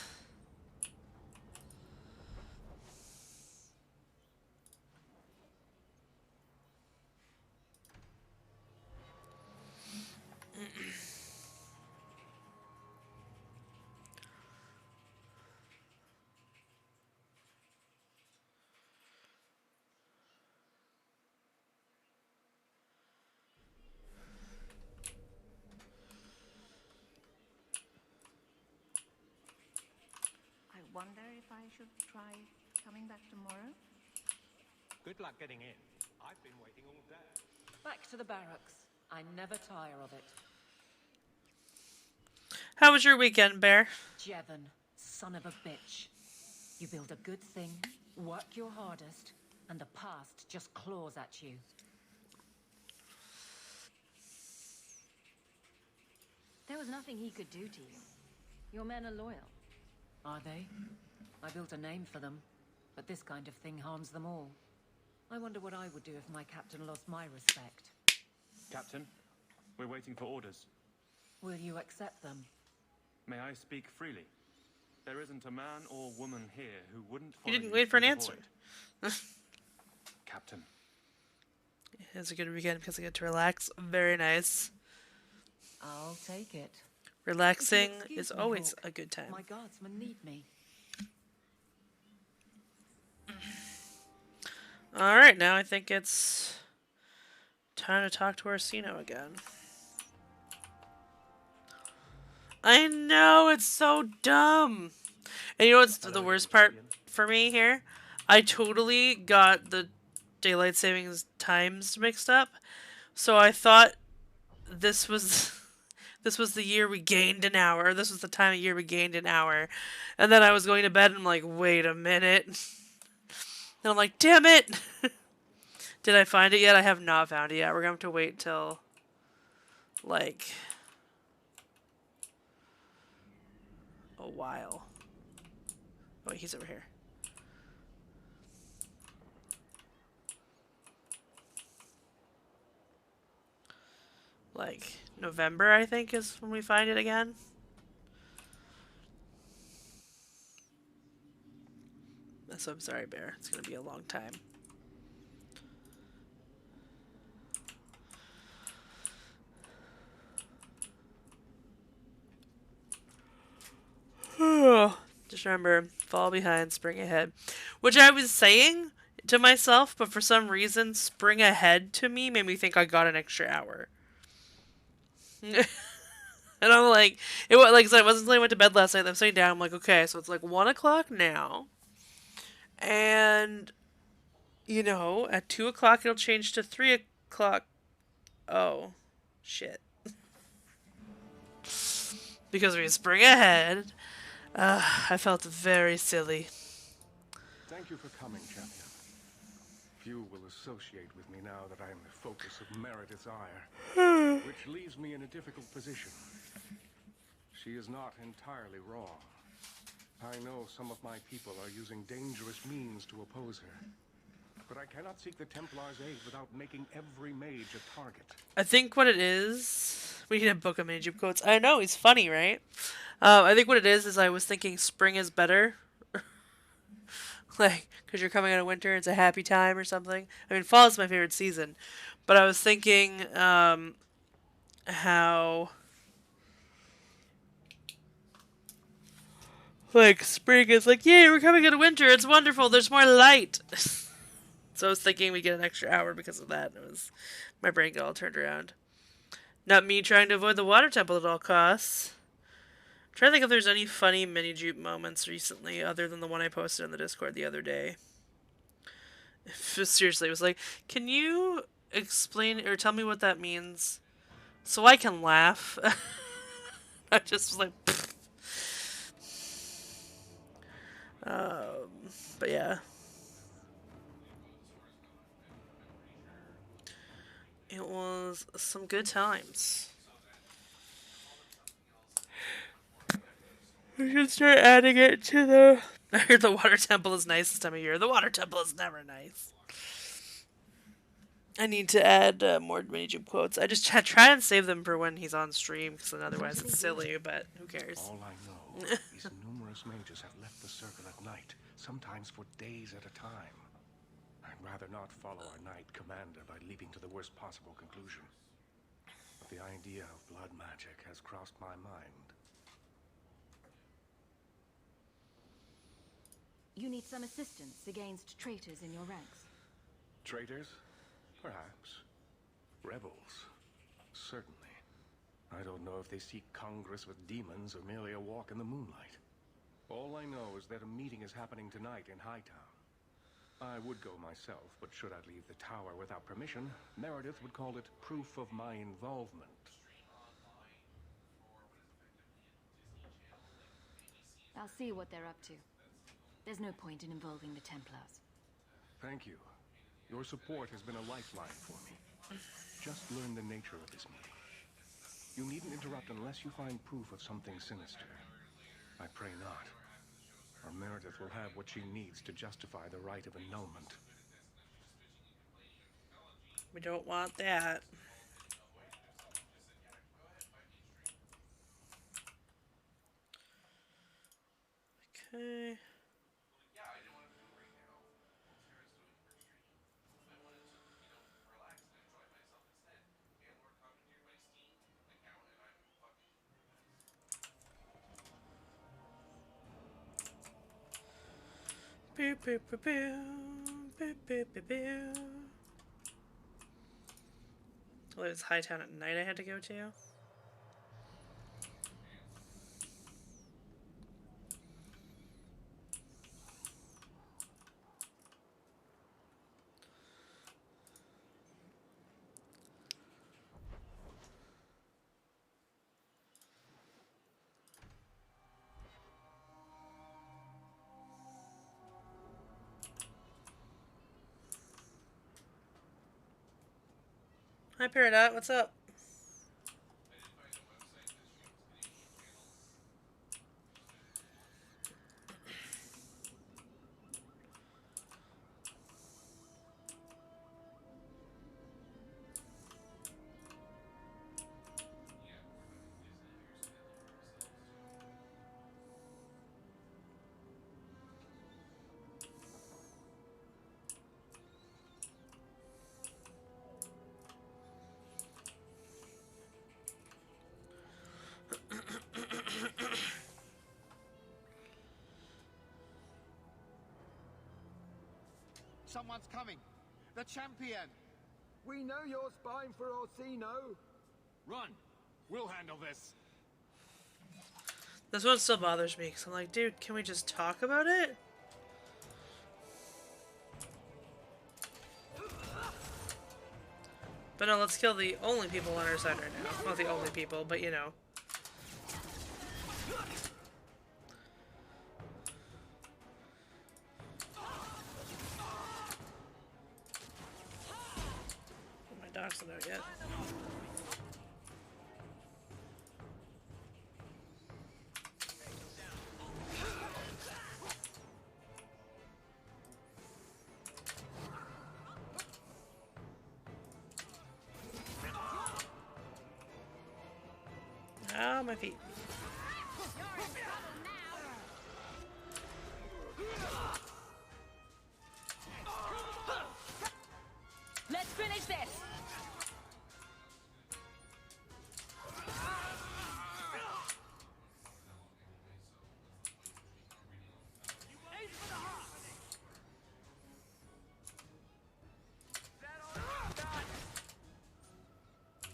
I wonder if I should try coming back tomorrow. Good luck getting in. I've been waiting all day. Back to the barracks. I never tire of it. How was your weekend, Bear? Jevon, son of a bitch. You build a good thing, work your hardest, and the past just claws at you. There was nothing he could do to you. Your men are loyal. Are they? I built a name for them, but this kind of thing harms them all. I wonder what I would do if my captain lost my respect. Captain, we're waiting for orders. Will you accept them? May I speak freely? There isn't a man or woman here who wouldn't follow You didn't wait for an through the answer. void. Captain. It was a good weekend because I get to relax. Very nice. I'll take it. Relaxing Excuse is me, always Hawk. a good time. My guardsmen need me. Alright, now I think it's time to talk to Orsino again. I know, it's so dumb. And you know what's the worst part for me here? I totally got the daylight savings times mixed up. So I thought this was the year we gained an hour. This was the time of year we gained an hour. And then I was going to bed and I'm like, wait a minute. And I'm like, damn it! Did I find it yet? I have not found it yet. We're going to have to wait till, like, a while. Oh, wait, he's over here. Like, November, I think, is when we find it again. So I'm sorry, Bear. It's going to be a long time. Just Just remember, fall behind, spring ahead. Which I was saying to myself, but for some reason, spring ahead to me made me think I got an extra hour. And I'm like, it was like I said, I wasn't until I went to bed last night. I'm sitting down. I'm like, okay, so it's like 1 o'clock now, and at 2 o'clock it'll change to 3 o'clock. Oh, shit! Because we spring ahead. I felt very silly. Thank you for coming, champion. Few will associate with me now that I am the focus of Meredith's ire, which leaves me in a difficult position. She is not entirely wrong. I know some of my people are using dangerous means to oppose her. But I cannot seek the Templar's aid without making every mage a target. I think what it is, we need a book of mini Jeep quotes. I know, he's funny, right? I think what it is I was thinking spring is better. Like, because you're coming out of winter, it's a happy time or something. I mean, fall is my favorite season. But I was thinking how, like, spring is like, yay, we're coming out of winter, it's wonderful, there's more light. So I was thinking we get an extra hour because of that. And my brain got all turned around. Not me trying to avoid the water temple at all costs. I'm trying to think if there's any funny mini jupe moments recently other than the one I posted in the Discord the other day. Seriously, it was like, can you explain or tell me what that means so I can laugh? I just was like, but yeah. It was some good times. We should start adding it to the... I heard the water temple is nice this time of year. The water temple is never nice. I need to add more mini Jeep quotes. I just try and save them for when he's on stream, because otherwise it's silly, but who cares? All I know is numerous mages have left the circle at night, sometimes for days at a time. I'd rather not follow our knight commander by leaping to the worst possible conclusion. But the idea of blood magic has crossed my mind. You need some assistance against traitors in your ranks. Traitors? Perhaps. Rebels? Certainly. I don't know if they seek congress with demons or merely a walk in the moonlight. All I know is that a meeting is happening tonight in Hightown. I would go myself, but should I leave the tower without permission, Meredith would call it proof of my involvement. I'll see what they're up to. There's no point in involving the Templars. Thank you. Your support has been a lifeline for me. Just learn the nature of this meeting. You needn't interrupt unless you find proof of something sinister. I pray not. Or Meredith will have what she needs to justify the right of annulment. We don't want that. Okay. Boo, boo, boo, boo. Boo, boo, boo, boo. Well, it was Hightown at night I had to go to. Hi, Peridot. What's up? Someone's coming. The champion. We know you're spying for Orsino. Run. We'll handle this. This one still bothers me because I'm like, dude, can we just talk about it? But no, let's kill the only people on our side right now. Not the only people, but you know. My dog's not out yet. Oh, my feet. Let's finish this.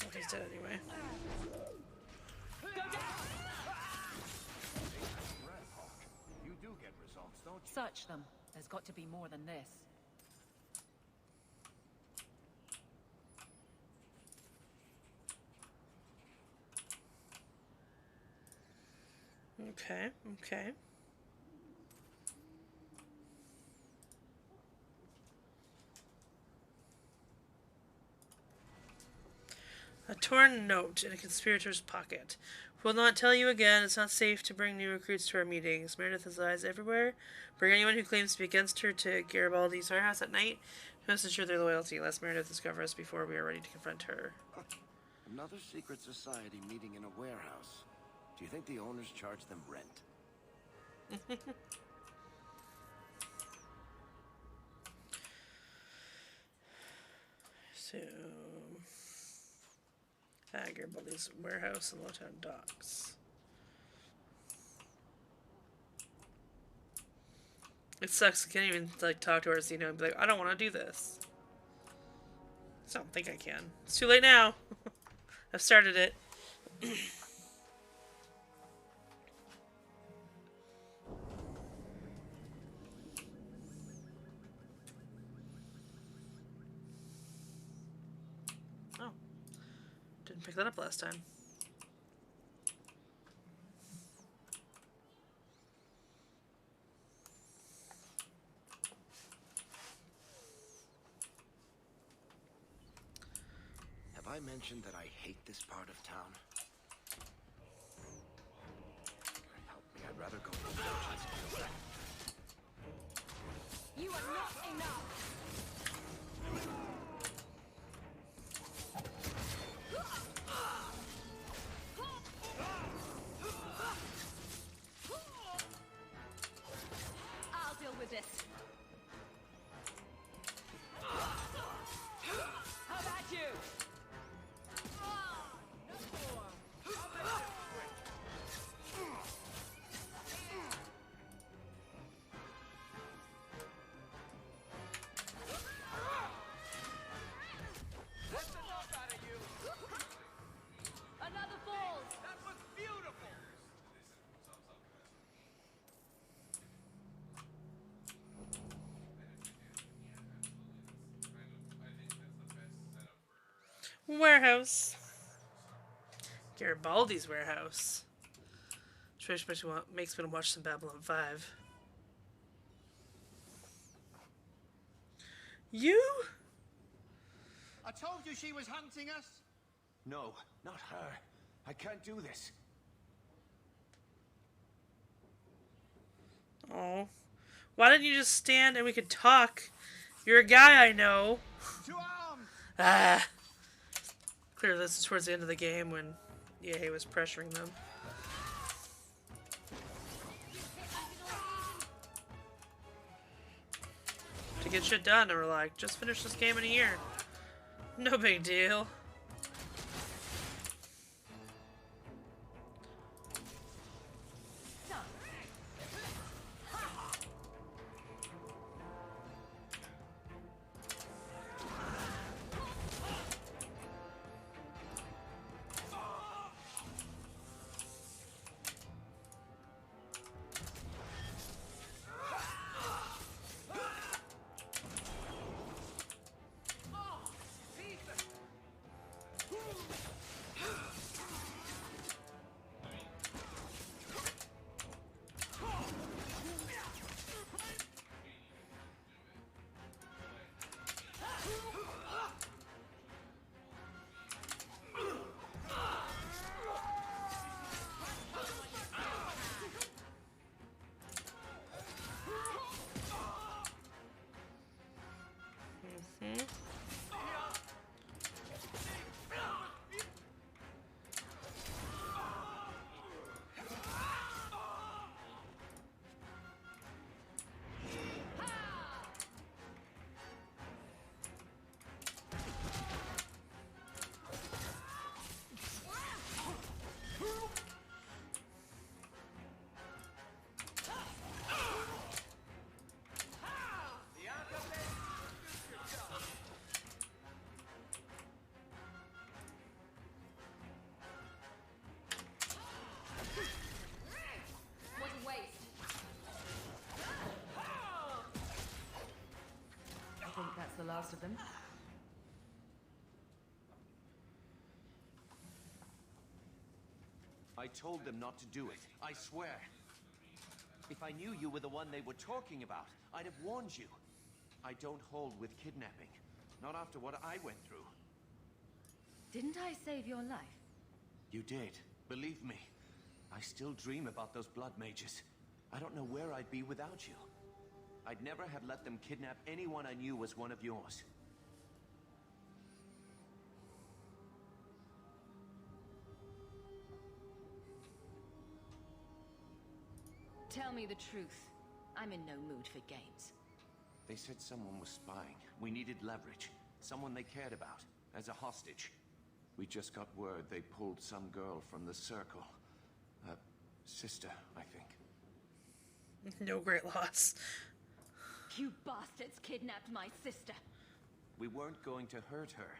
Well, he's dead anyway. You do get results, don't you? Search them. There's got to be more than this. Okay, okay. A torn note in a conspirator's pocket. Will not tell you again. It's not safe to bring new recruits to our meetings. Meredith has eyes everywhere. Bring anyone who claims to be against her to Garibaldi's warehouse at night. We must ensure their loyalty, lest Meredith discover us before we are ready to confront her. Another secret society meeting in a warehouse. Do you think the owners charge them rent? So, Garibaldi's warehouse and Lowtown docks. It sucks. I can't even like talk to her, and be like, I don't want to do this. I don't think I can. It's too late now. I've started it. Oh. Didn't pick that up last time. Have I mentioned that I hate this part of town? Help me, I'd rather go to the dungeons. You are not enough. I'll deal with this. How about you? Another fall. That was beautiful. Warehouse. Garibaldi's warehouse. Which makes me want to watch some Babylon 5. You? I told you she was hunting us. No, not her. I can't do this. Oh. Why didn't you just stand and we could talk? You're a guy I know. To arms! Ah. Clearly this is towards the end of the game when EA was pressuring them. To get shit done, and we're like, just finish this game in a year. No big deal. them. I told them not to do it. I swear. If I knew you were the one they were talking about, I'd have warned you. I don't hold with kidnapping. Not after what I went through. Didn't I save your life? You did. Believe me. I still dream about those blood mages. I don't know where I'd be without you. I'd never have let them kidnap anyone I knew was one of yours. Tell me the truth. I'm in no mood for games. They said someone was spying. We needed leverage. Someone they cared about. As a hostage. We just got word they pulled some girl from the circle. A sister, I think. No great loss. You bastards kidnapped my sister. We weren't going to hurt her.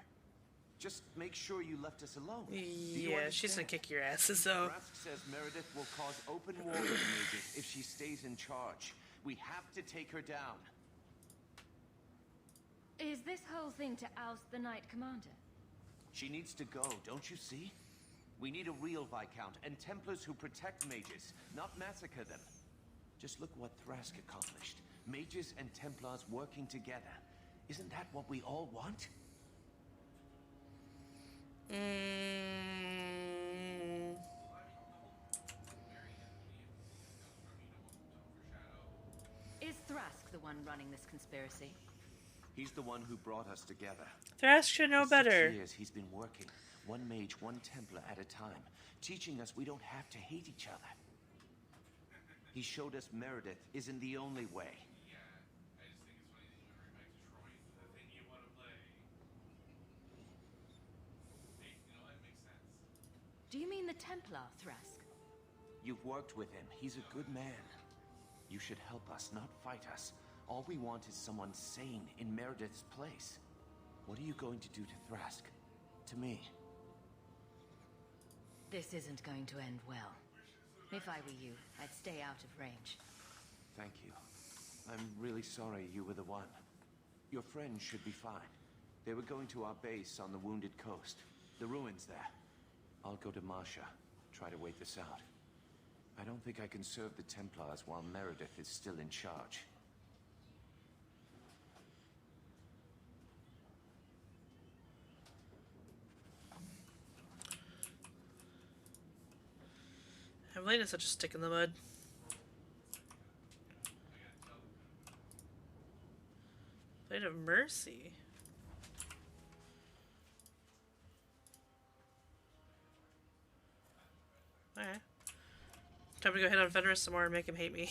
Just make sure you left us alone. Yeah, she's gonna kick your asses, though. Rask says Meredith will cause open war with the mages if she stays in charge. We have to take her down. Is this whole thing to oust the Knight Commander? She needs to go, don't you see? We need a real Viscount and Templars who protect mages, not massacre them. Just look what Thrask accomplished. Mages and Templars working together. Isn't that what we all want? Is Thrask the one running this conspiracy? He's the one who brought us together. Thrask should know better. For 6 years he's been working, one mage, one Templar at a time, teaching us we don't have to hate each other. He showed us Meredith isn't the only way. Do you mean the Templar, Thrask? You've worked with him. He's a good man. You should help us, not fight us. All we want is someone sane in Meredith's place. What are you going to do to Thrask? To me? This isn't going to end well. If I were you, I'd stay out of range. Thank you. I'm really sorry you were the one. Your friends should be fine. They were going to our base on the Wounded Coast. The ruins there. I'll go to Marsha. Try to wait this out. I don't think I can serve the Templars while Meredith is still in charge. Evelina's such a stick in the mud. Blade of Mercy. Alright. Time to go hit on Fenris some more and make him hate me.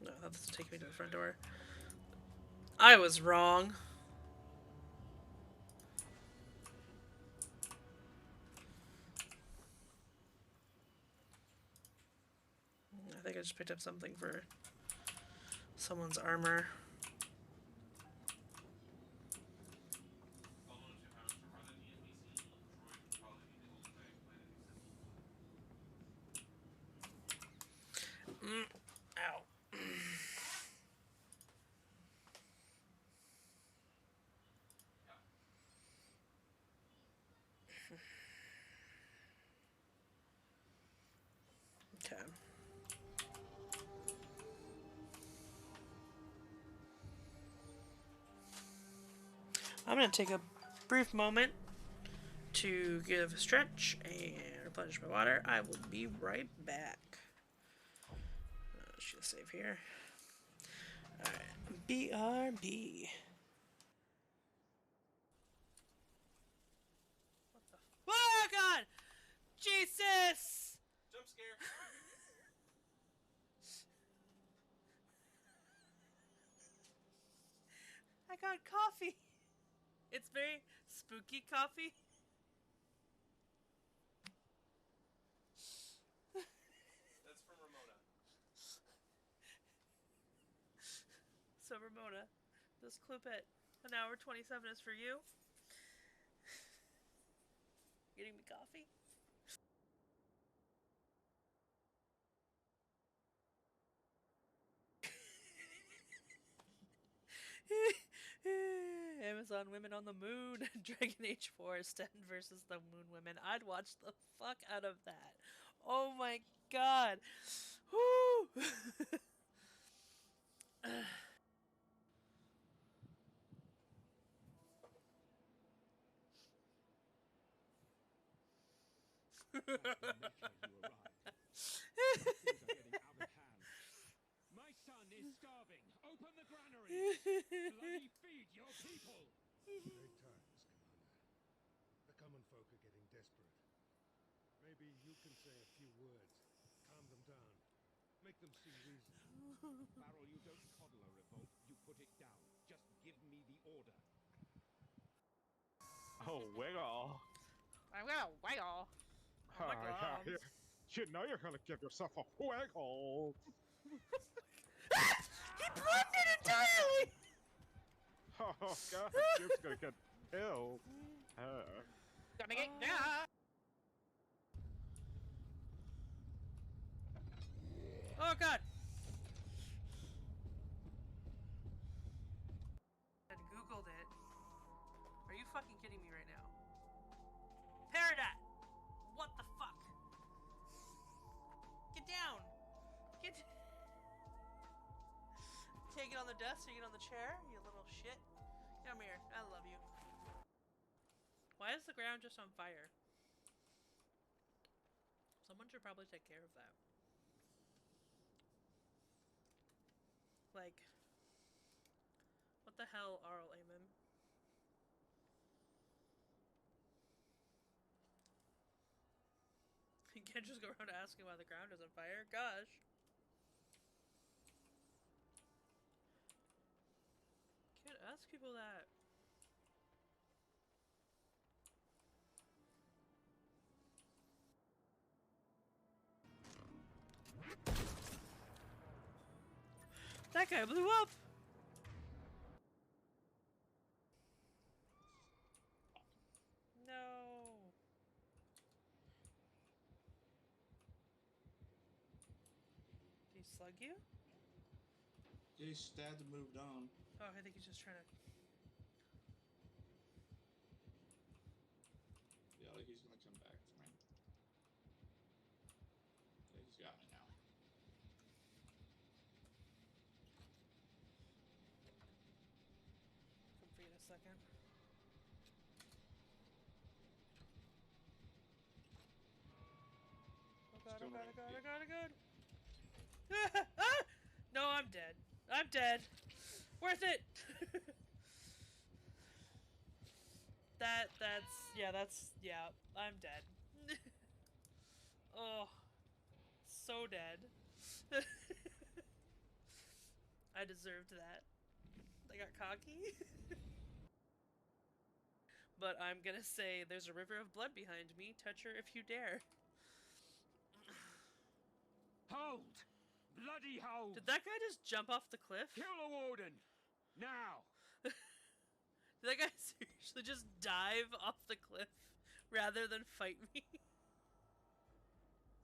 No, that's take me to the front door. I was wrong. I think I just picked up something for someone's armor. Ow. Okay. I'm going to take a brief moment to give a stretch and replenish my water. I will be right back. Should save here. Alright, BRB. What the? Oh god! Jesus! Jump scare. I got coffee. It's very spooky coffee. So Ramona, this clip at an hour 27 is for you. Getting me coffee? Amazon Women on the Moon, Dragon Age 4 Sten versus the Moon Women. I'd watch the fuck out of that. Oh my god. Woo! My son is starving. Open the granary. Bloody feed your people. Great times, Commander. The common folk are getting desperate. Maybe you can say a few words, calm them down, make them see reason. Barrel, you don't coddle a revolt, you put it down. Just give me the order. Oh, wiggle. I'm gonna wiggle. Oh my god. You know you're gonna give yourself a wiggle. He blended entirely! Oh god, Duke's gonna get killed. Gonna get down. Oh god! I googled it. Are you fucking kidding me right now? Peridot! What the fuck? Get down! Get. Can't get on the desk, so you get on the chair, you little shit. Come here, I love you. Why is the ground just on fire? Someone should probably take care of that. Like, what the hell, Arl Amen? You can't just go around asking why the ground is on fire. Gosh. Can't ask people that. That guy blew up! No. Did he slug you? Yeah, he stabbed and moved on. Oh, I think he's just trying to... Yeah, like he's gonna come back for me. Yeah, he's got me now. Come for you in a second. Oh god, oh god, oh god, oh god, oh god! Ah! Ah! No, I'm dead. I'm dead. Worth it! Yeah, I'm dead. Oh, so dead. I deserved that. I got cocky. But I'm gonna say there's a river of blood behind me. Touch her if you dare. Hold! Bloody hold! Did that guy just jump off the cliff? Kill the warden! Now! Did that guy seriously just dive off the cliff rather than fight me?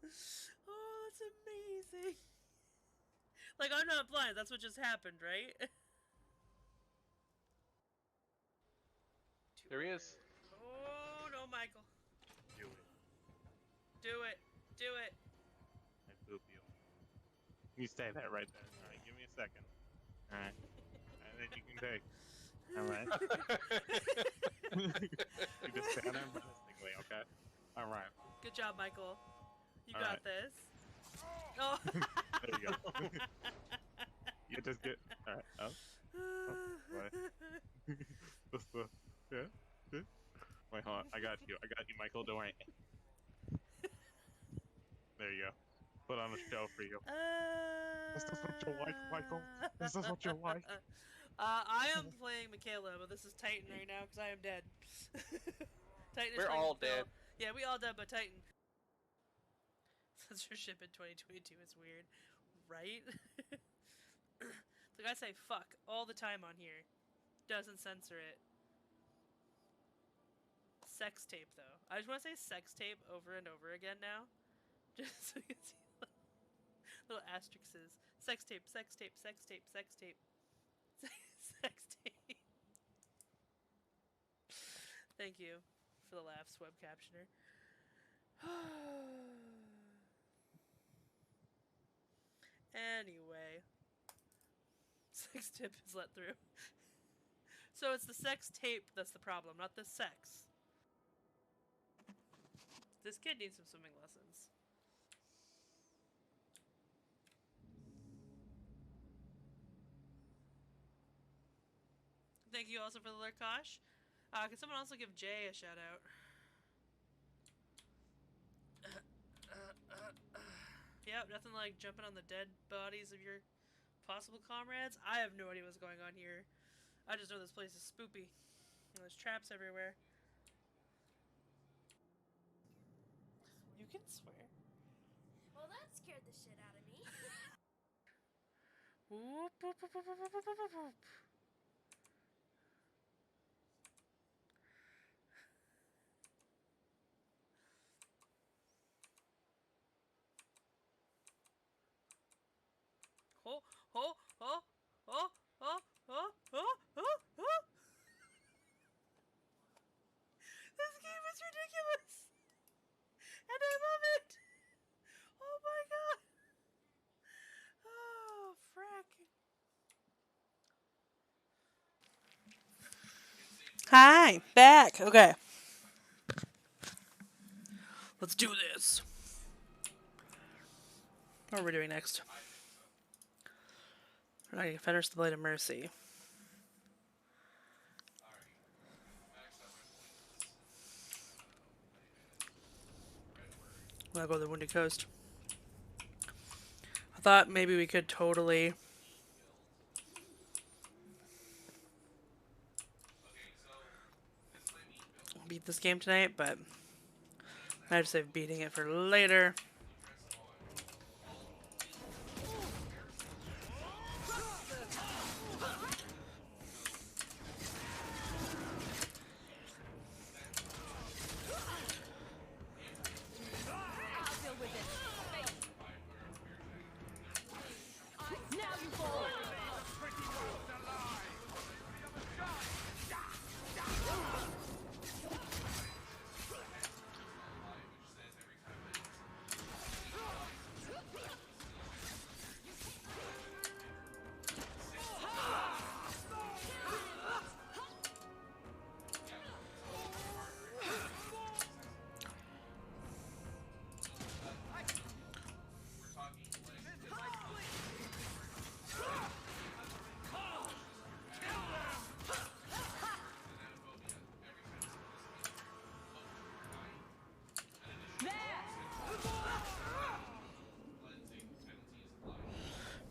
Oh, that's amazing. Like, I'm not blind. That's what just happened, right? There he is. Oh, no, Michael. Do it. Do it. Do it. I poop you. You stay there right there. Alright, give me a second. Alright. And then you can take. Alright. You just stand there menacingly, okay? Alright. Good job, Michael. You All got right. this. Oh. There you go. You just get. Alright. Oh. Right. Yeah. Yeah. Wait, hold on. I got you. I got you, Michael. Don't worry. There you go. Put on a show for you. Is this what you like, Michael? Is this what you like? I am playing Michaela, but this is Titan right now because I am dead. Titan is We're playing all Phil. dead. Yeah, we all dead, but Titan. Censorship in 2022 is weird, right? The Like, I say fuck all the time on here. Doesn't censor it. Sex tape, though. I just want to say sex tape over and over again now. Just so you can see little asterisks. Sex tape, sex tape, sex tape, sex tape. Sex tape. Thank you for the laughs, web captioner. Anyway. Sex tip is let through. So it's the sex tape that's the problem, not the sex. This kid needs some swimming lessons. Thank you also for the Lurkosh. Can someone also give Jay a shout out? Yep, nothing like jumping on the dead bodies of your possible comrades. I have no idea what's going on here. I just know this place is spoopy. And there's traps everywhere. You can swear. Well, that scared the shit out of me. Whoop, whoop, whoop, whoop, whoop, whoop, whoop, whoop. Oh, oh, oh, oh, oh, oh, oh, oh, oh. This game is ridiculous. And I love it. Oh my god. Oh, frack. Hi, back. Okay. Let's do this. What are we doing next? We're not going to finish the Blade of Mercy. We'll go to the Wounded Coast. I thought maybe we could totally beat this game tonight, but I just save beating it for later.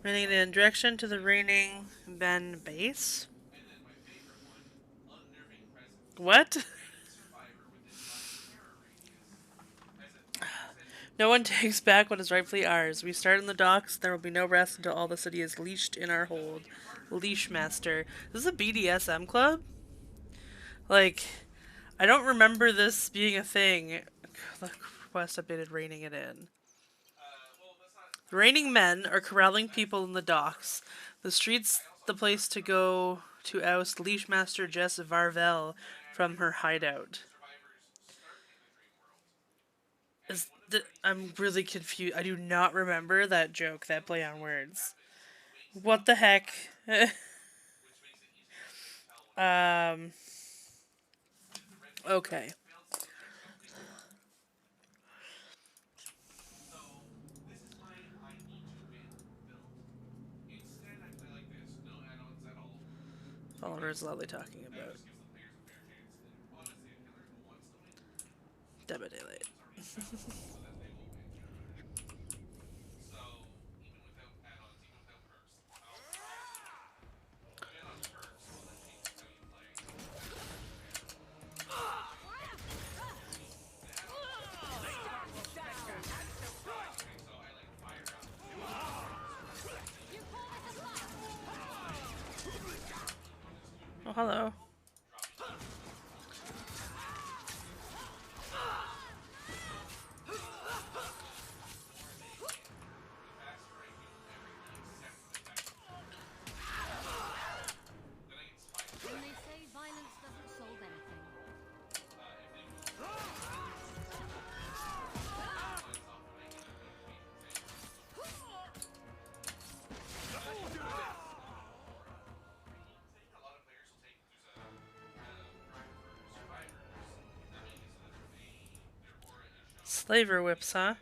Running in direction to the reigning Ben base. What? No one takes back what is rightfully ours. We start in the docks. There will be no rest until all the city is leashed in our hold. Leash master. Is this a BDSM club? Like, I don't remember this being a thing. The quest updated reining it in. The reigning men are corralling people in the docks. The street's the place to go to oust Leashmaster Jess Varvel from her hideout. I'm really confused. I do not remember that joke, that play on words. What the heck? Okay. Oliver is loudly talking about Dead by Daylight. hello. When they say violence doesn't solve anything. Slaver whips, huh?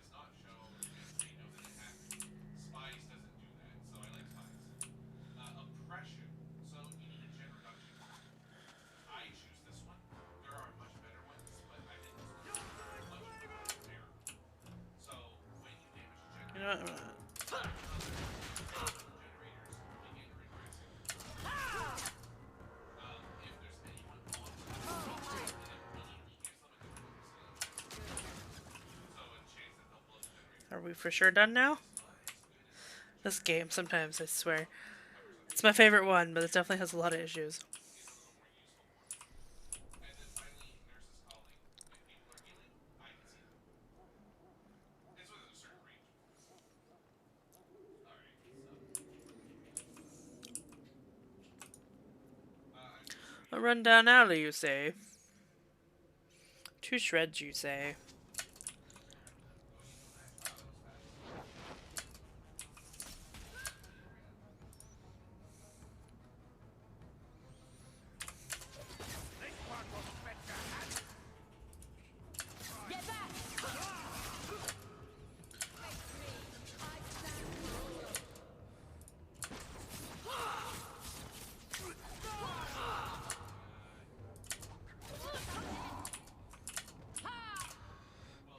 You know what? I'm not. Are we for sure done now? This game, sometimes, I swear. It's my favorite one, but it definitely has a lot of issues. A rundown alley, you say? Two shreds, you say?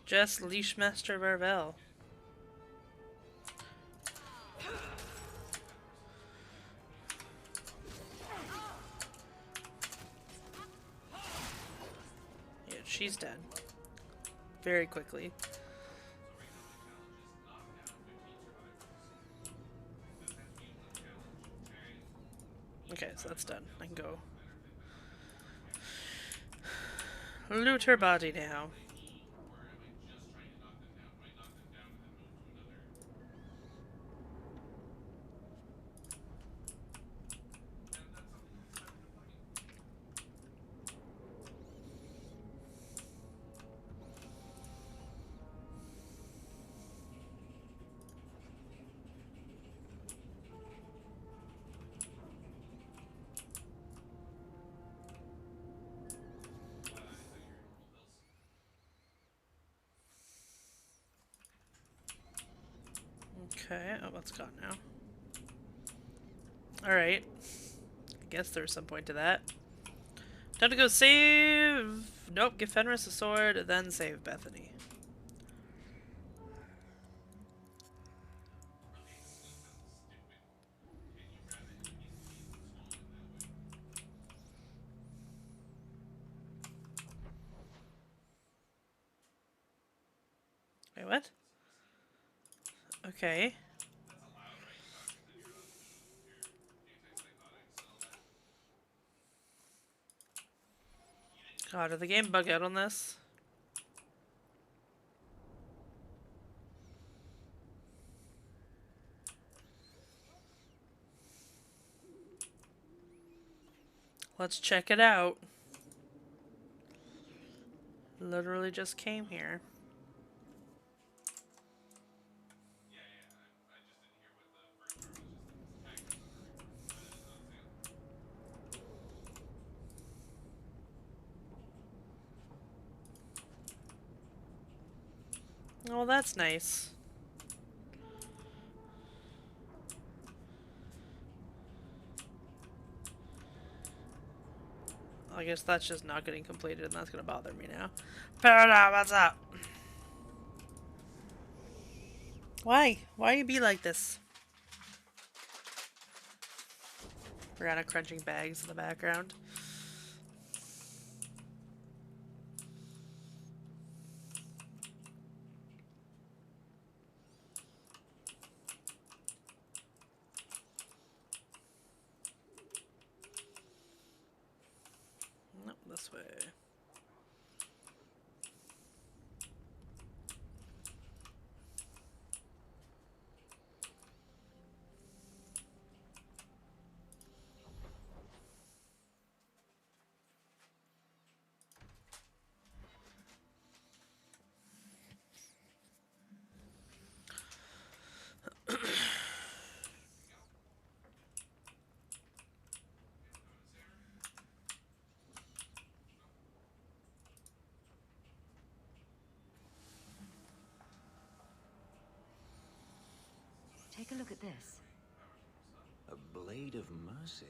Just Leashmaster Varvel. Yeah, she's dead. Very quickly. Okay, so that's done. I can go loot her body now. Okay, oh, that's gone now. Alright. I guess there's some point to that. Time to go save... Nope, give Fenris a sword, then save Bethany. Wait, what? Okay. God, did the game bug out on this? Let's check it out. Literally just came here. Oh, that's nice. I guess that's just not getting completed, and that's gonna bother me now. Paradox, what's up? Why? Why you be like this? Brianna crunching bags in the background. this way. Take a look at this. A blade of mercy.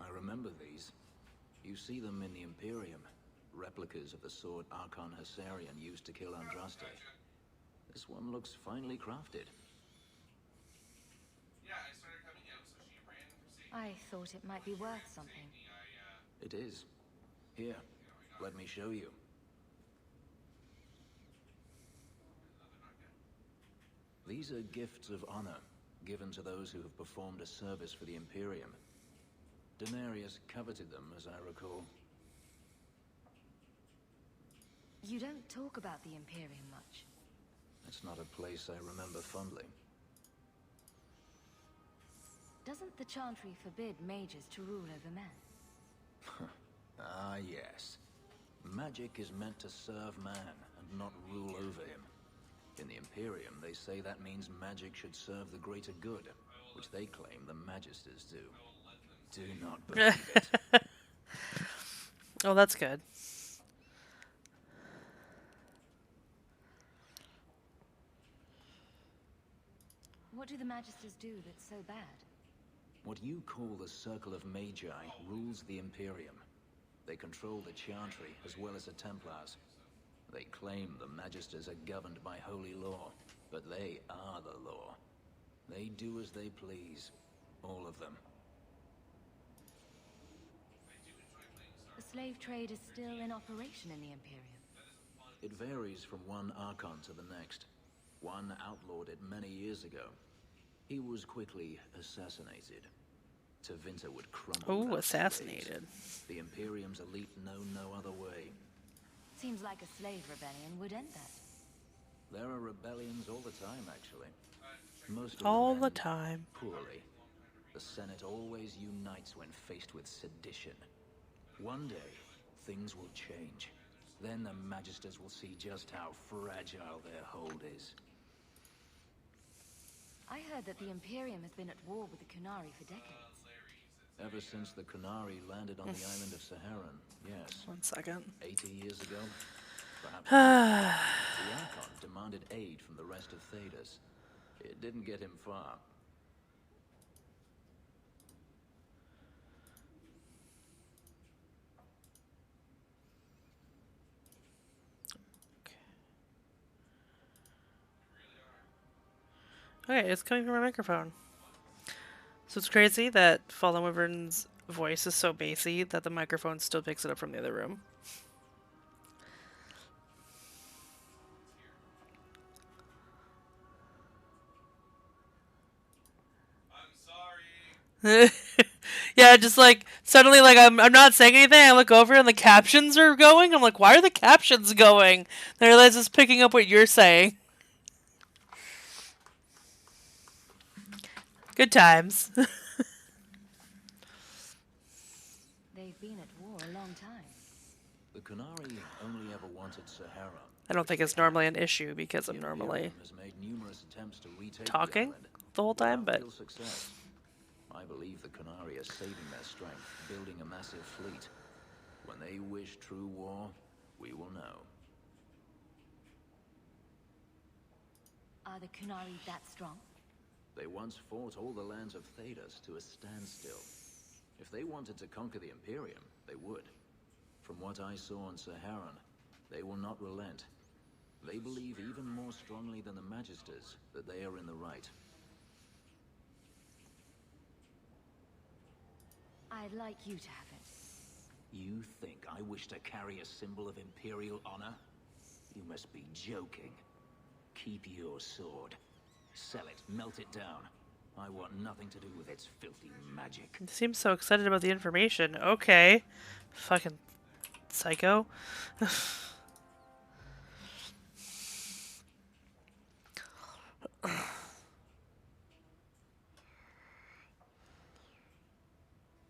I remember these. You see them in the Imperium. Replicas of the sword Archon Hessarian used to kill Andraste. This one looks finely crafted. I thought it might be worth something. It is. Here, let me show you. These are gifts of honor, given to those who have performed a service for the Imperium. Daenerys coveted them, as I recall. You don't talk about the Imperium much. It's not a place I remember fondly. Doesn't the Chantry forbid mages to rule over men? Ah, yes. Magic is meant to serve man and not rule over him. In the Imperium, they say that means magic should serve the greater good, which they claim the Magisters do. Do not believe it. Oh, that's good. What do the Magisters do that's so bad? What you call the Circle of Magi rules the Imperium. They control the Chantry as well as the Templars. They claim the Magisters are governed by holy law, but they are the law. They do as they please. All of them. The slave trade is still in operation in the Imperium. It varies from one Archon to the next. One outlawed it many years ago. He was quickly assassinated. Tevinter would crumble. Oh, assassinated. The Imperium's elite know no other way. Seems like a slave rebellion would end that. There are rebellions all the time, actually. Most of all them the end time. Poorly. The Senate always unites when faced with sedition. One day, things will change. Then the Magisters will see just how fragile their hold is. I heard that the Imperium has been at war with the Qunari for decades. Ever since the Qunari landed on the island of Saharan, yes. 1 second. 80 years ago? Perhaps. The Archon demanded aid from the rest of Thedas. It didn't get him far. Okay, it's coming from my microphone. So it's crazy that Fallen Wyvern's voice is so bassy that the microphone still picks it up from the other room. Yeah, just like suddenly, like I'm not saying anything. I look over and the captions are going. I'm like, why are the captions going? Then I realize it's picking up what you're saying. Good times. They've been at war a long time. The Qunari only ever wanted Sahara. I don't think it's normally an issue because I'm normally Has made numerous attempts to retake talking the island the whole time, without but real success. I believe the Qunari are saving their strength, building a massive fleet. When they wish true war, we will know. Are the Qunari that strong? They once fought all the lands of Thedas to a standstill. If they wanted to conquer the Imperium, they would. From what I saw on Saharan, they will not relent. They believe even more strongly than the Magisters that they are in the right. I'd like you to have it. You think I wish to carry a symbol of Imperial honor? You must be joking. Keep your sword. Sell it, melt it down. I want nothing to do with its filthy magic. He seems so excited about the information. Okay. Fucking psycho.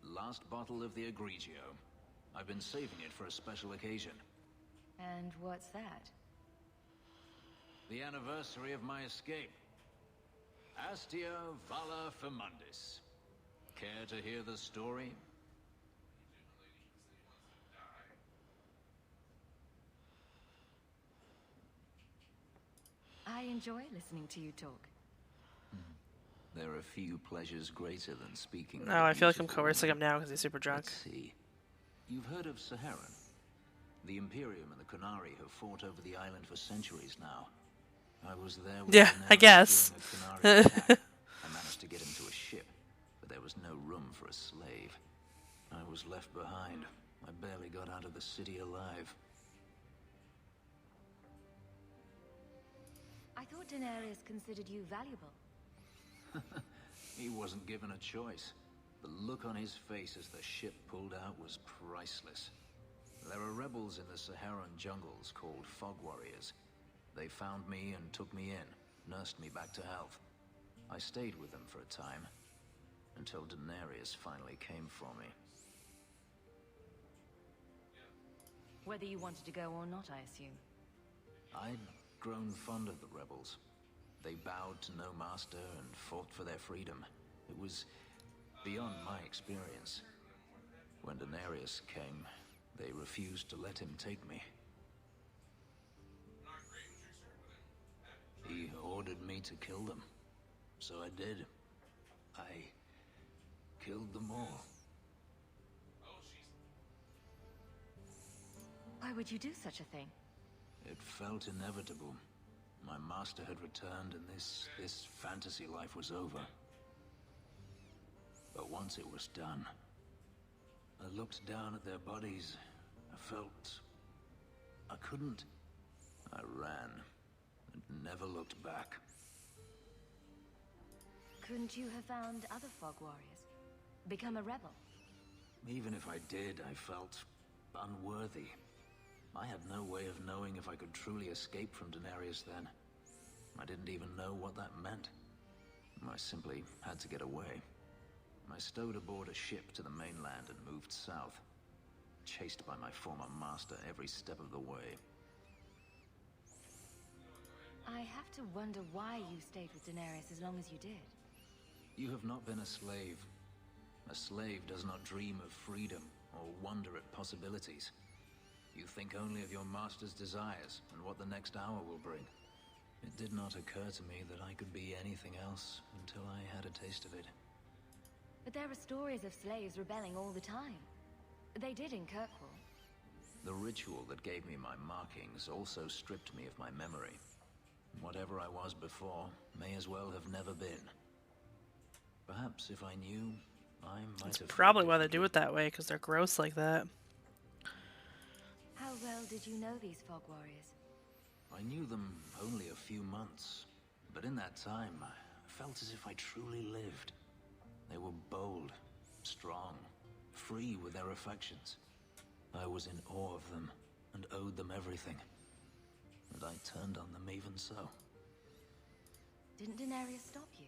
Last bottle of the Egregio. I've been saving it for a special occasion. And what's that? The anniversary of my escape. Astia Vala Firmundis. Care to hear the story? I enjoy listening to you talk. There are few pleasures greater than speaking. No, I feel like I'm coercing him now because he's super drunk. Let's see. You've heard of Saharan? The Imperium and the Qunari have fought over the island for centuries now. I was there with I guess. during a Qunari attack. I managed to get him to a ship, but there was no room for a slave. I was left behind. I barely got out of the city alive. I thought Daenerys considered you valuable. He wasn't given a choice. The look on his face as the ship pulled out was priceless. There are rebels in the Saharan jungles called Fog Warriors. They found me and took me in, nursed me back to health. I stayed with them for a time, until Daenerys finally came for me. Whether you wanted to go or not, I assume. I'd grown fond of the rebels. They bowed to no master and fought for their freedom. It was beyond my experience. When Daenerys came, they refused to let him take me. He ordered me to kill them. So I did. I killed them all. Why would you do such a thing? It felt inevitable. My master had returned and this fantasy life was over. But once it was done, I looked down at their bodies. I felt I couldn't. I ran and never looked back. Couldn't you have found other Fog Warriors? Become a rebel? Even if I did, I felt unworthy. I had no way of knowing if I could truly escape from Daenerys then. I didn't even know what that meant. I simply had to get away. I stowed aboard a ship to the mainland and moved south, chased by my former master every step of the way. I have to wonder why you stayed with Daenerys as long as you did. You have not been a slave. A slave does not dream of freedom or wonder at possibilities. You think only of your master's desires and what the next hour will bring. It did not occur to me that I could be anything else until I had a taste of it. But there are stories of slaves rebelling all the time. They did in Kirkwall. The ritual that gave me my markings also stripped me of my memory. Whatever I was before may as well have never been. Perhaps if I knew, I might That's have... probably why they do it that way, because they're gross like that. How well did you know these Fog Warriors? I knew them only a few months, but in that time, I felt as if I truly lived. They were bold, strong, free with their affections. I was in awe of them and owed them everything. And I turned on them even so. Didn't Daenerys stop you?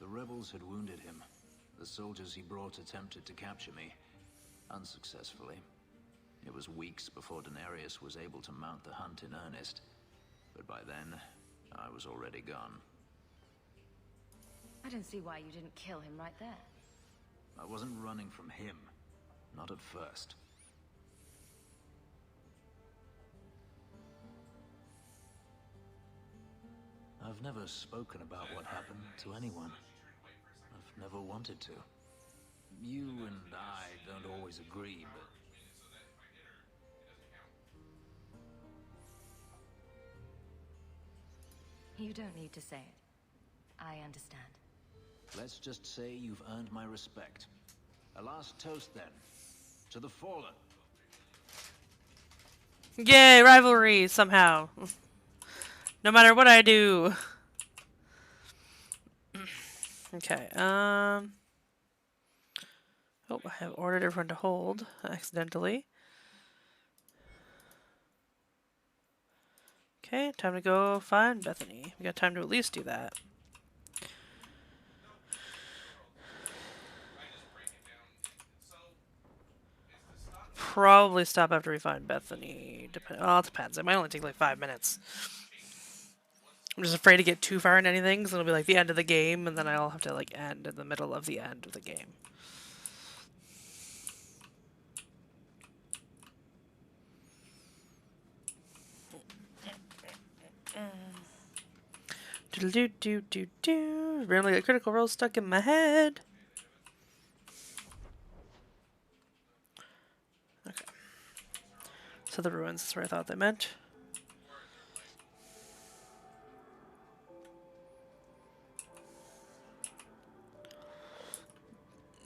The rebels had wounded him. The soldiers he brought attempted to capture me, unsuccessfully. It was weeks before Daenerys was able to mount the hunt in earnest. But by then, I was already gone. I don't see why you didn't kill him right there. I wasn't running from him. Not at first. I've never spoken about what happened to anyone. I've never wanted to. You and I don't always agree, but... You don't need to say it. I understand. Let's just say you've earned my respect. A last toast, then. To the fallen. Yay, rivalry, somehow. No matter what I do. Okay, oh, I have ordered everyone to hold, accidentally. Okay, time to go find Bethany. We got time to at least do that. Probably stop after we find Bethany. Well, it depends. It might only take like 5 minutes. I'm just afraid to get too far into anything, because it'll be like the end of the game, and then I'll have to like end in the middle of the end of the game. Do do do do. Randomly got critical roll stuck in my head. Okay. So the ruins is where I thought they meant.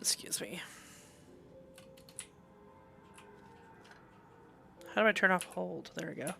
Excuse me. How do I turn off hold? There we go.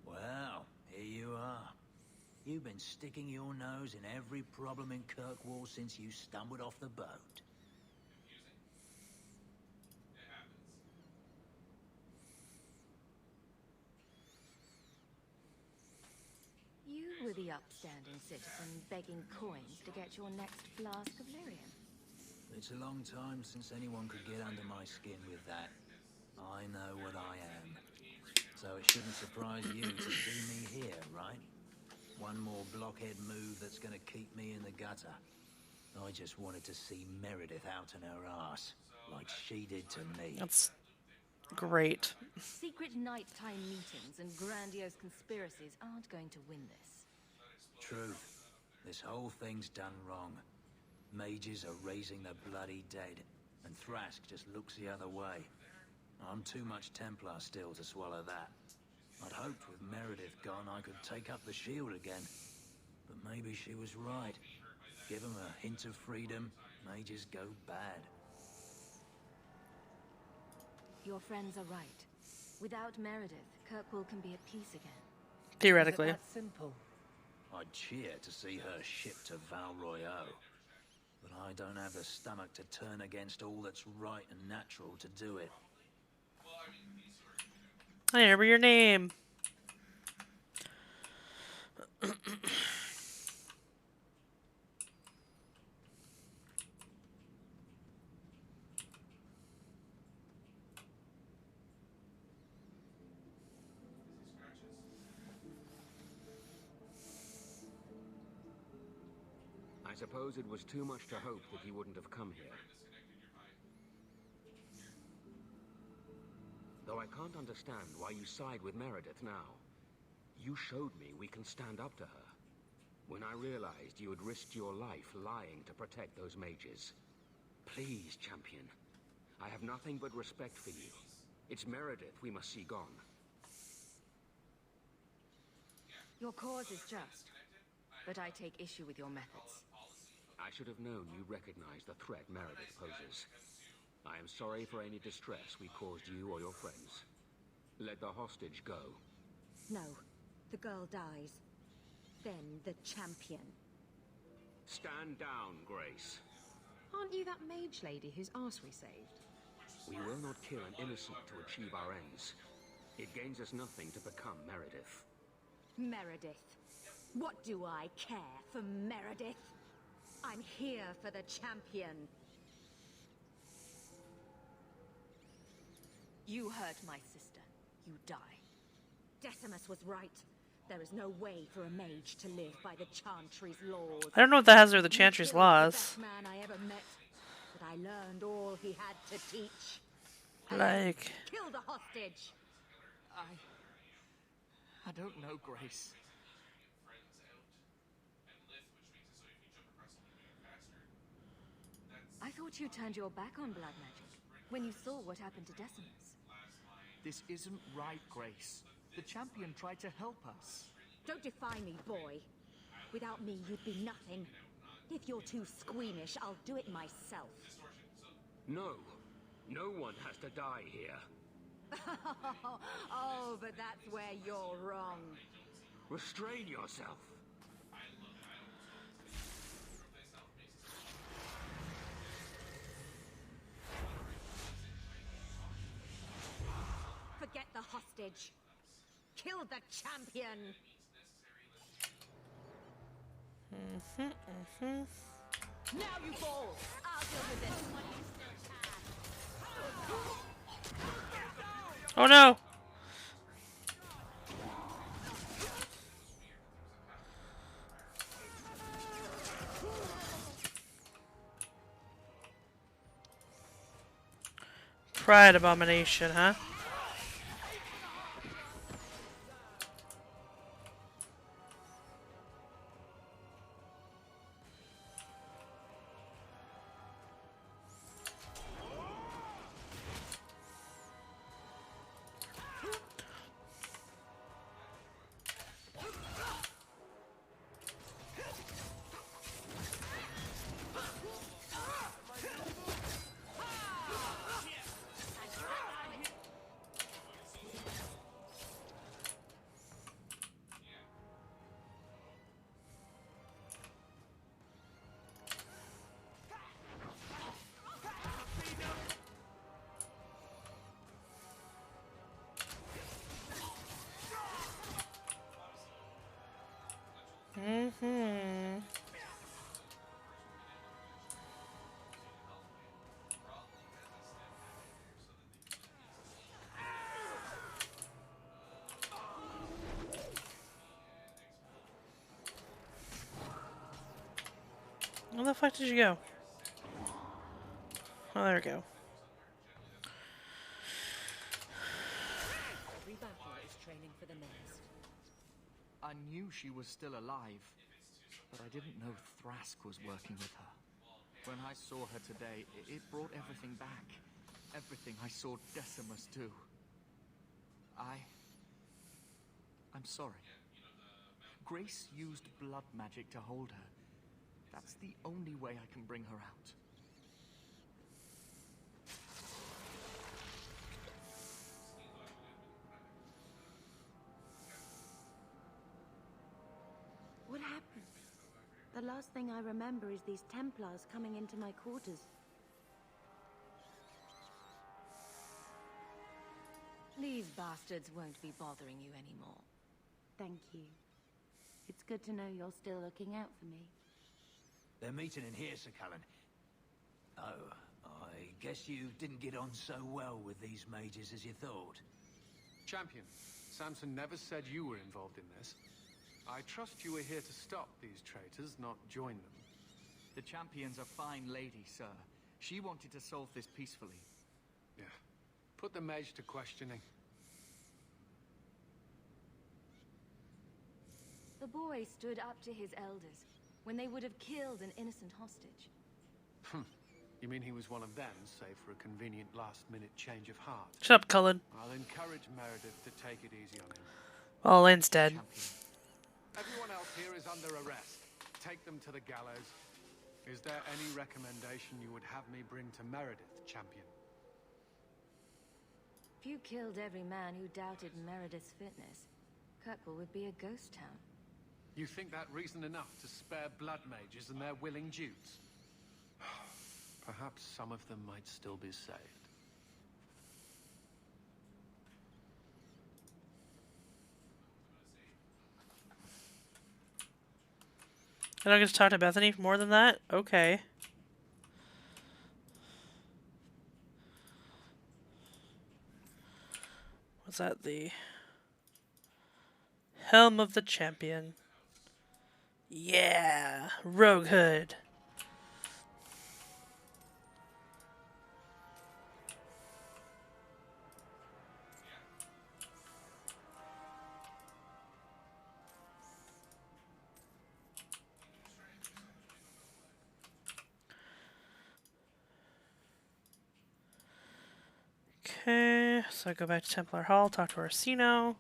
Well, here you are. You've been sticking your nose in every problem in Kirkwall since you stumbled off the boat. You were the upstanding citizen begging coins to get your next flask of lyrium. It's a long time since anyone could get under my skin with that. I know what I am. So it shouldn't surprise you to see me here, right? One more blockhead move that's gonna keep me in the gutter. I just wanted to see Meredith out in her ass, like she did to me. That's great. Secret nighttime meetings and grandiose conspiracies aren't going to win this. Truth. This whole thing's done wrong. Mages are raising the bloody dead, and Thrask just looks the other way. I'm too much Templar still to swallow that. I'd hoped with Meredith gone I could take up the shield again. But maybe she was right. Give them a hint of freedom, mages go bad. Your friends are right. Without Meredith, Kirkwall can be at peace again. Theoretically. Is it that simple? I'd cheer to see her shipped to Val Royeaux. But I don't have the stomach to turn against all that's right and natural to do it. I remember your name. I suppose it was too much to hope that he wouldn't have come here. Though I can't understand why you side with Meredith now. You showed me we can stand up to her. When I realized you had risked your life lying to protect those mages. Please, champion. I have nothing but respect for you. It's Meredith we must see gone. Your cause is just, but I take issue with your methods. I should have known you recognized the threat Meredith poses. I am sorry for any distress we caused you or your friends. Let the hostage go. No, the girl dies. Then the champion. Stand down, Grace. Aren't you that mage lady whose arse we saved? We will not kill an innocent to achieve our ends. It gains us nothing to become Meredith. Meredith. What do I care for Meredith? I'm here for the champion. You hurt my sister. You die. Decimus was right. There is no way for a mage to live by the Chantry's laws. I don't know if that has to do with the You Chantry's killed laws. the best man I ever met, but I learned all he had to teach. Like... Kill the hostage. I don't know, Grace. I thought you turned your back on blood magic when you saw what happened to Decimus. This isn't right, Grace. The champion tried to help us. Don't defy me, boy. Without me, you'd be nothing. If you're too squeamish, I'll do it myself. No. No one has to die here. Oh, but that's where you're wrong. Restrain yourself. Forget the hostage. Kill the champion. Now you fall. I'll deal with this. Oh no! Pride abomination, huh? Where the fuck did you go? Oh, there we go. Every battle is training for the next. I knew she was still alive, but I didn't know Thrask was working with her. When I saw her today, it brought everything back. Everything I saw Decimus do. I'm sorry. Grace used blood magic to hold her. That's the only way I can bring her out. What happened? The last thing I remember is these Templars coming into my quarters. These bastards won't be bothering you anymore. Thank you. It's good to know you're still looking out for me. They're meeting in here, Sir Callan. Oh, I guess you didn't get on so well with these mages as you thought. Champion, Samson never said you were involved in this. I trust you were here to stop these traitors, not join them. The champion's a fine lady, sir. She wanted to solve this peacefully. Yeah. Put the mage to questioning. The boy stood up to his elders when they would have killed an innocent hostage. You mean he was one of them, save for a convenient last-minute change of heart? Shut up, Cullen. I'll encourage Meredith to take it easy on him. Well, Lane's dead. Everyone else here is under arrest. Take them to the gallows. Is there any recommendation you would have me bring to Meredith, champion? If you killed every man who doubted Meredith's fitness, Kirkwall would be a ghost town. You think that reason enough to spare blood mages and their willing dudes? Perhaps some of them might still be saved. I don't get to talk to Bethany for more than that? Okay. Was that the Helm of the Champion? Yeah! Rogue Hood! Okay, so I go back to Templar Hall, talk to Orsino.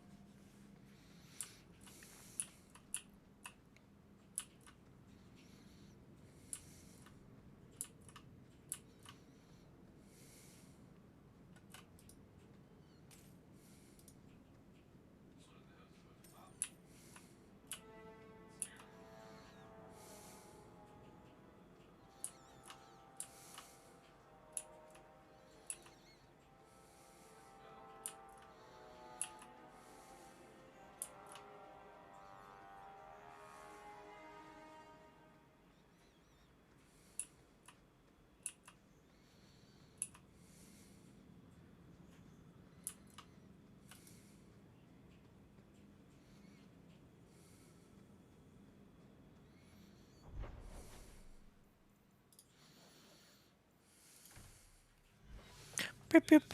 Beep, beep.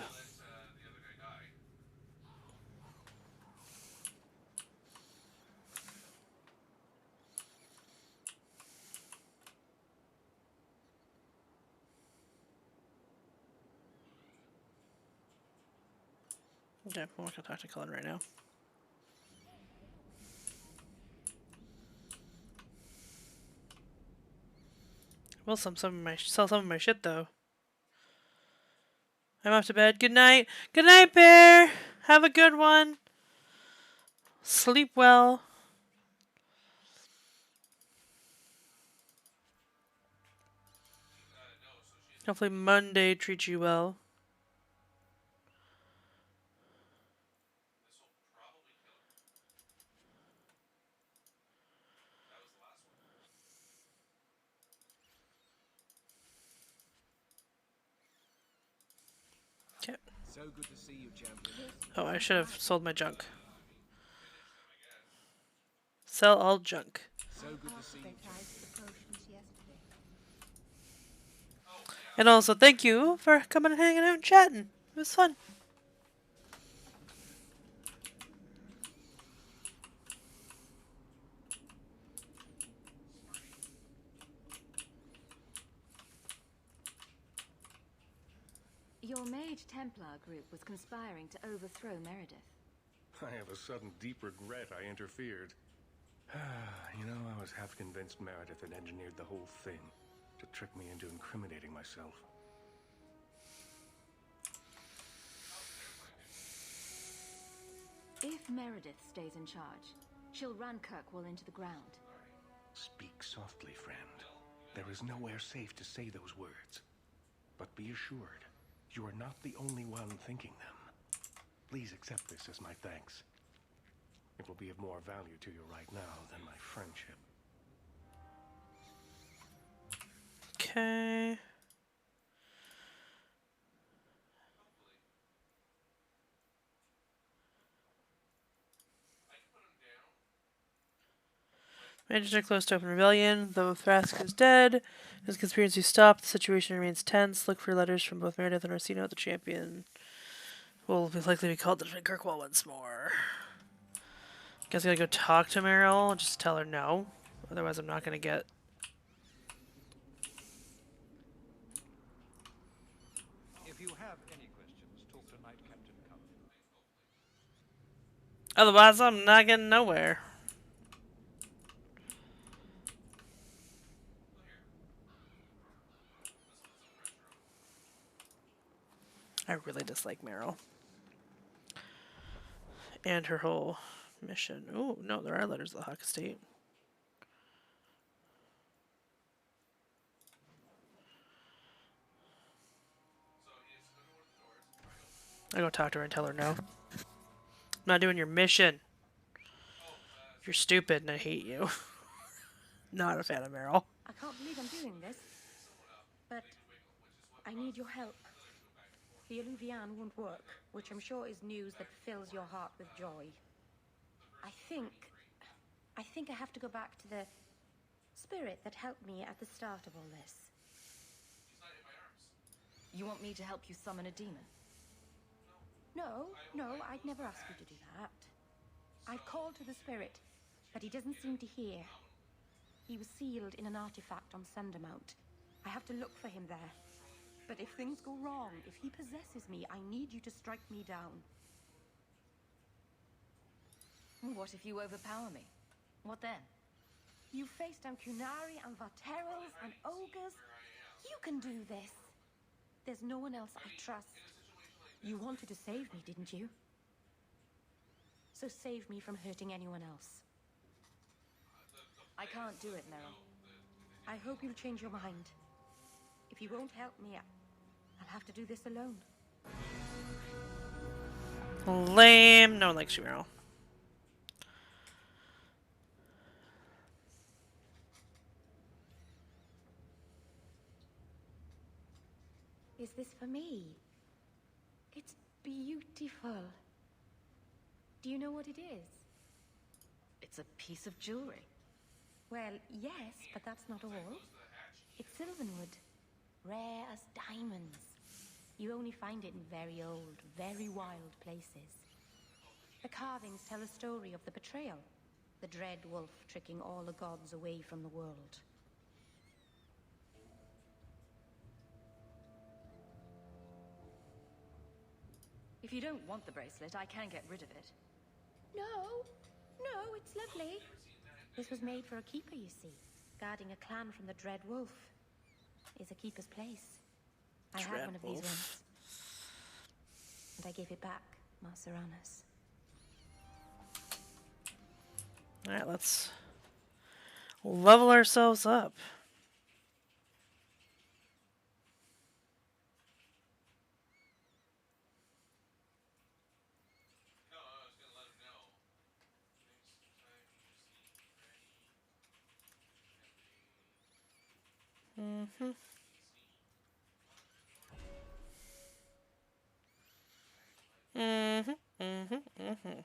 Okay, I'm not gonna talk to Cullen right now. Will sell some of my shit though. I'm off to bed. Good night. Good night, Bear. Have a good one. Sleep well. Hopefully Monday treats you well. Okay. So good to see you, champion. Oh, I should have sold my junk. Sell all junk. So good to see you, And also, thank you for coming and hanging out and chatting. It was fun. Your Mage Templar group was conspiring to overthrow Meredith. I have a sudden deep regret I interfered. You know, I was half convinced Meredith had engineered the whole thing to trick me into incriminating myself. If Meredith stays in charge, she'll run Kirkwall into the ground. Speak softly, friend. There is nowhere safe to say those words. But be assured, you are not the only one thinking them. Please accept this as my thanks. It will be of more value to you right now than my friendship. Okay. Managers are close to open rebellion. Though Thrask is dead, his conspiracy stopped. The situation remains tense. Look for letters from both Meredith and Orsino. The champion will likely be called to defend Kirkwall once more. Guess I gotta go talk to Meryl and just tell her no. Otherwise, I'm not gonna get. If you have any questions, talk to Knight Captain Cullen. Otherwise, I'm not getting nowhere. I really dislike Meryl. And her whole mission. Oh, no, there are letters of the Hawk Estate. I go talk to her and tell her no. I'm not doing your mission. You're stupid and I hate you. Not a fan of Meryl. I can't believe I'm doing this, but I need your help. The Illuvian won't work, which I'm sure is news that fills your heart with joy. I think I have to go back to the spirit that helped me at the start of all this. You want me to help you summon a demon? No, I'd never ask you to do that. I've called to the spirit, but he doesn't seem to hear. He was sealed in an artifact on Sundermount. I have to look for him there. But if things go wrong, if he possesses me, I need you to strike me down. What if you overpower me? What then? You face down Kunari and Vaterals and ogres. You can do this. There's no one else I trust. You wanted to save me, didn't you? So save me from hurting anyone else. I can't do it, Meryl. I hope you'll change your mind. If you won't help me, I'll have to do this alone. Lame. No one likes you, Meryl. Is this for me? It's beautiful. Do you know what it is? It's a piece of jewelry. Well, yes, but that's not all. It's sylvanwood. Rare as diamonds. You only find it in very old, very wild places. The carvings tell a story of the betrayal. The dread wolf tricking all the gods away from the world. If you don't want the bracelet, I can get rid of it. No, it's lovely. This was made for a keeper, you see. Guarding a clan from the dread wolf. Is a keeper's place. I had one of these once. And I gave it back, Marceranas. Alright, let's level ourselves up. Mm-hmm. Mm-hmm. Mm-hmm. Mm-hmm.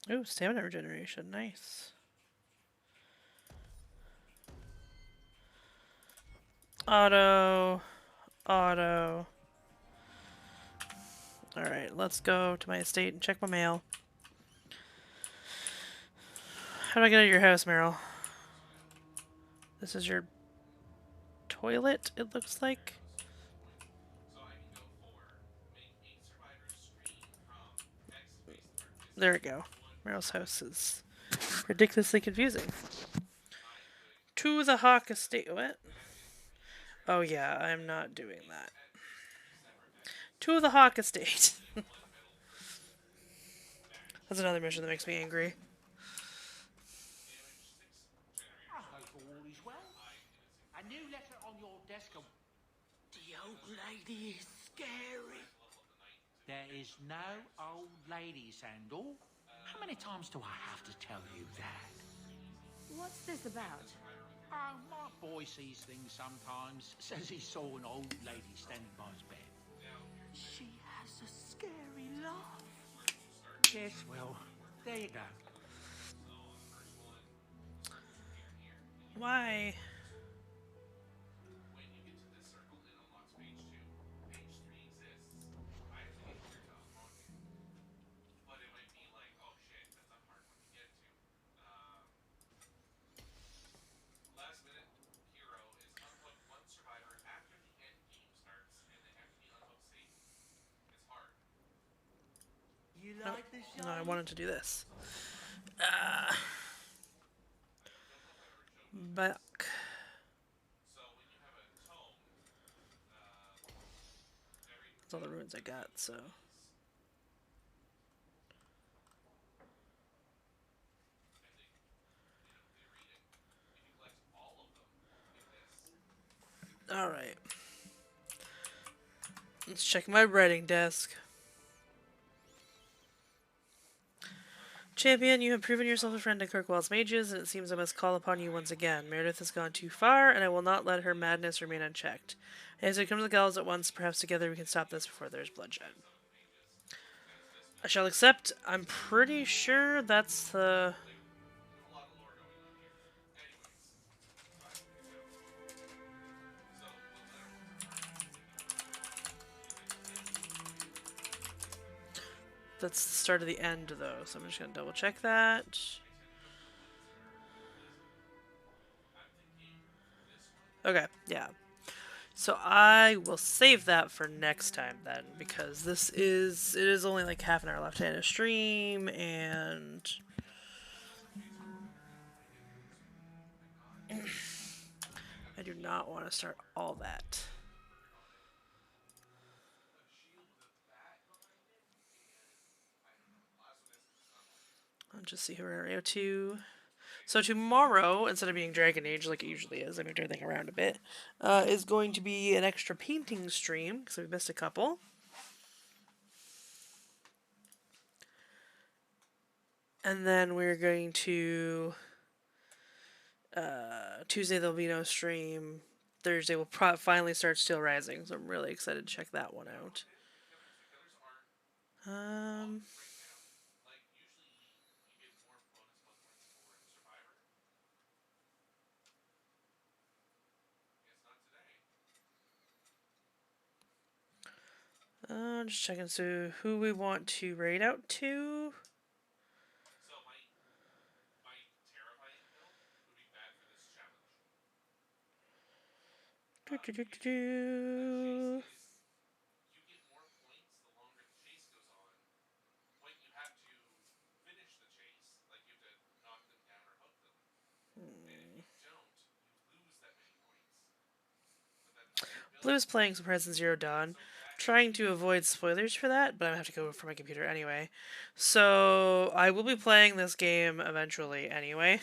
Ooh, stamina regeneration. Nice. Auto. Auto. Alright, let's go to my estate and check my mail. How do I get out of your house, Meryl? This is your toilet, it looks like. There we go. Meryl's house is ridiculously confusing. To the Hawk Estate. What? Oh yeah, I'm not doing that. To the Hawk Estate. That's another mission that makes me angry. I hope all is well. A new letter on your desk. The old lady is scary. There is no old lady, Sandal. How many times do I have to tell you that? What's this about? Oh, my boy sees things sometimes. Says he saw an old lady standing by his bed. She has a scary laugh. Yes, well, there you go. Why? You like this? No, I wanted to do this. Back. That's all the runes I got, so. Alright. Let's check my writing desk. Champion, you have proven yourself a friend to Kirkwall's mages, and it seems I must call upon you once again. Meredith has gone too far, and I will not let her madness remain unchecked. As we come to the gallows at once, perhaps together we can stop this before there is bloodshed. I shall accept. I'm pretty sure that's the... That's the start of the end, though, so I'm just going to double check that. Okay, yeah. So I will save that for next time then, because it is only like half an hour left in a stream, and I do not want to start all that. I'll just see who we're area 2. So tomorrow, instead of being Dragon Age like it usually is, I moved everything around a bit, is going to be an extra painting stream, because we missed a couple. And then we're going to... Tuesday there'll be no stream. Thursday we'll finally start Steel Rising, so I'm really excited to check that one out. Just checking so who we want to raid out to. Blue is playing some Horizon Zero Dawn. Trying to avoid spoilers for that, but I'm gonna have to go for my computer anyway. So I will be playing this game eventually anyway.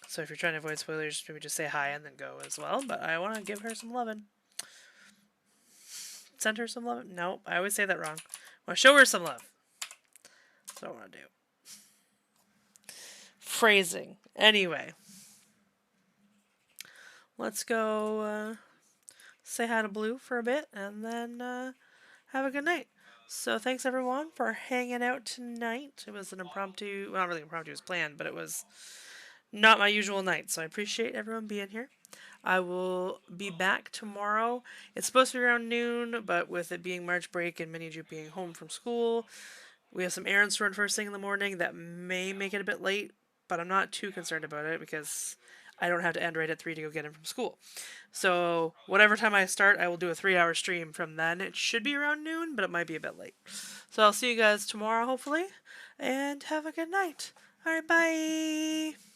So if you're trying to avoid spoilers, maybe just say hi and then go as well. But I want to give her some lovin'. Send her some love. Nope, I always say that wrong. I want to show her some love. That's what I want to do. Phrasing. Anyway. Let's go say hi to Blue for a bit and then have a good night. So thanks everyone for hanging out tonight. It was an impromptu, well, not really impromptu, it was planned, but it was not my usual night. So I appreciate everyone being here. I will be back tomorrow. It's supposed to be around noon, but with it being March break and Mini Jupe being home from school, we have some errands to run first thing in the morning that may make it a bit late, but I'm not too concerned about it because I don't have to end right at 3 to go get him from school. So whatever time I start, I will do a 3-hour stream from then. It should be around noon, but it might be a bit late. So I'll see you guys tomorrow, hopefully, and have a good night. Alright, bye!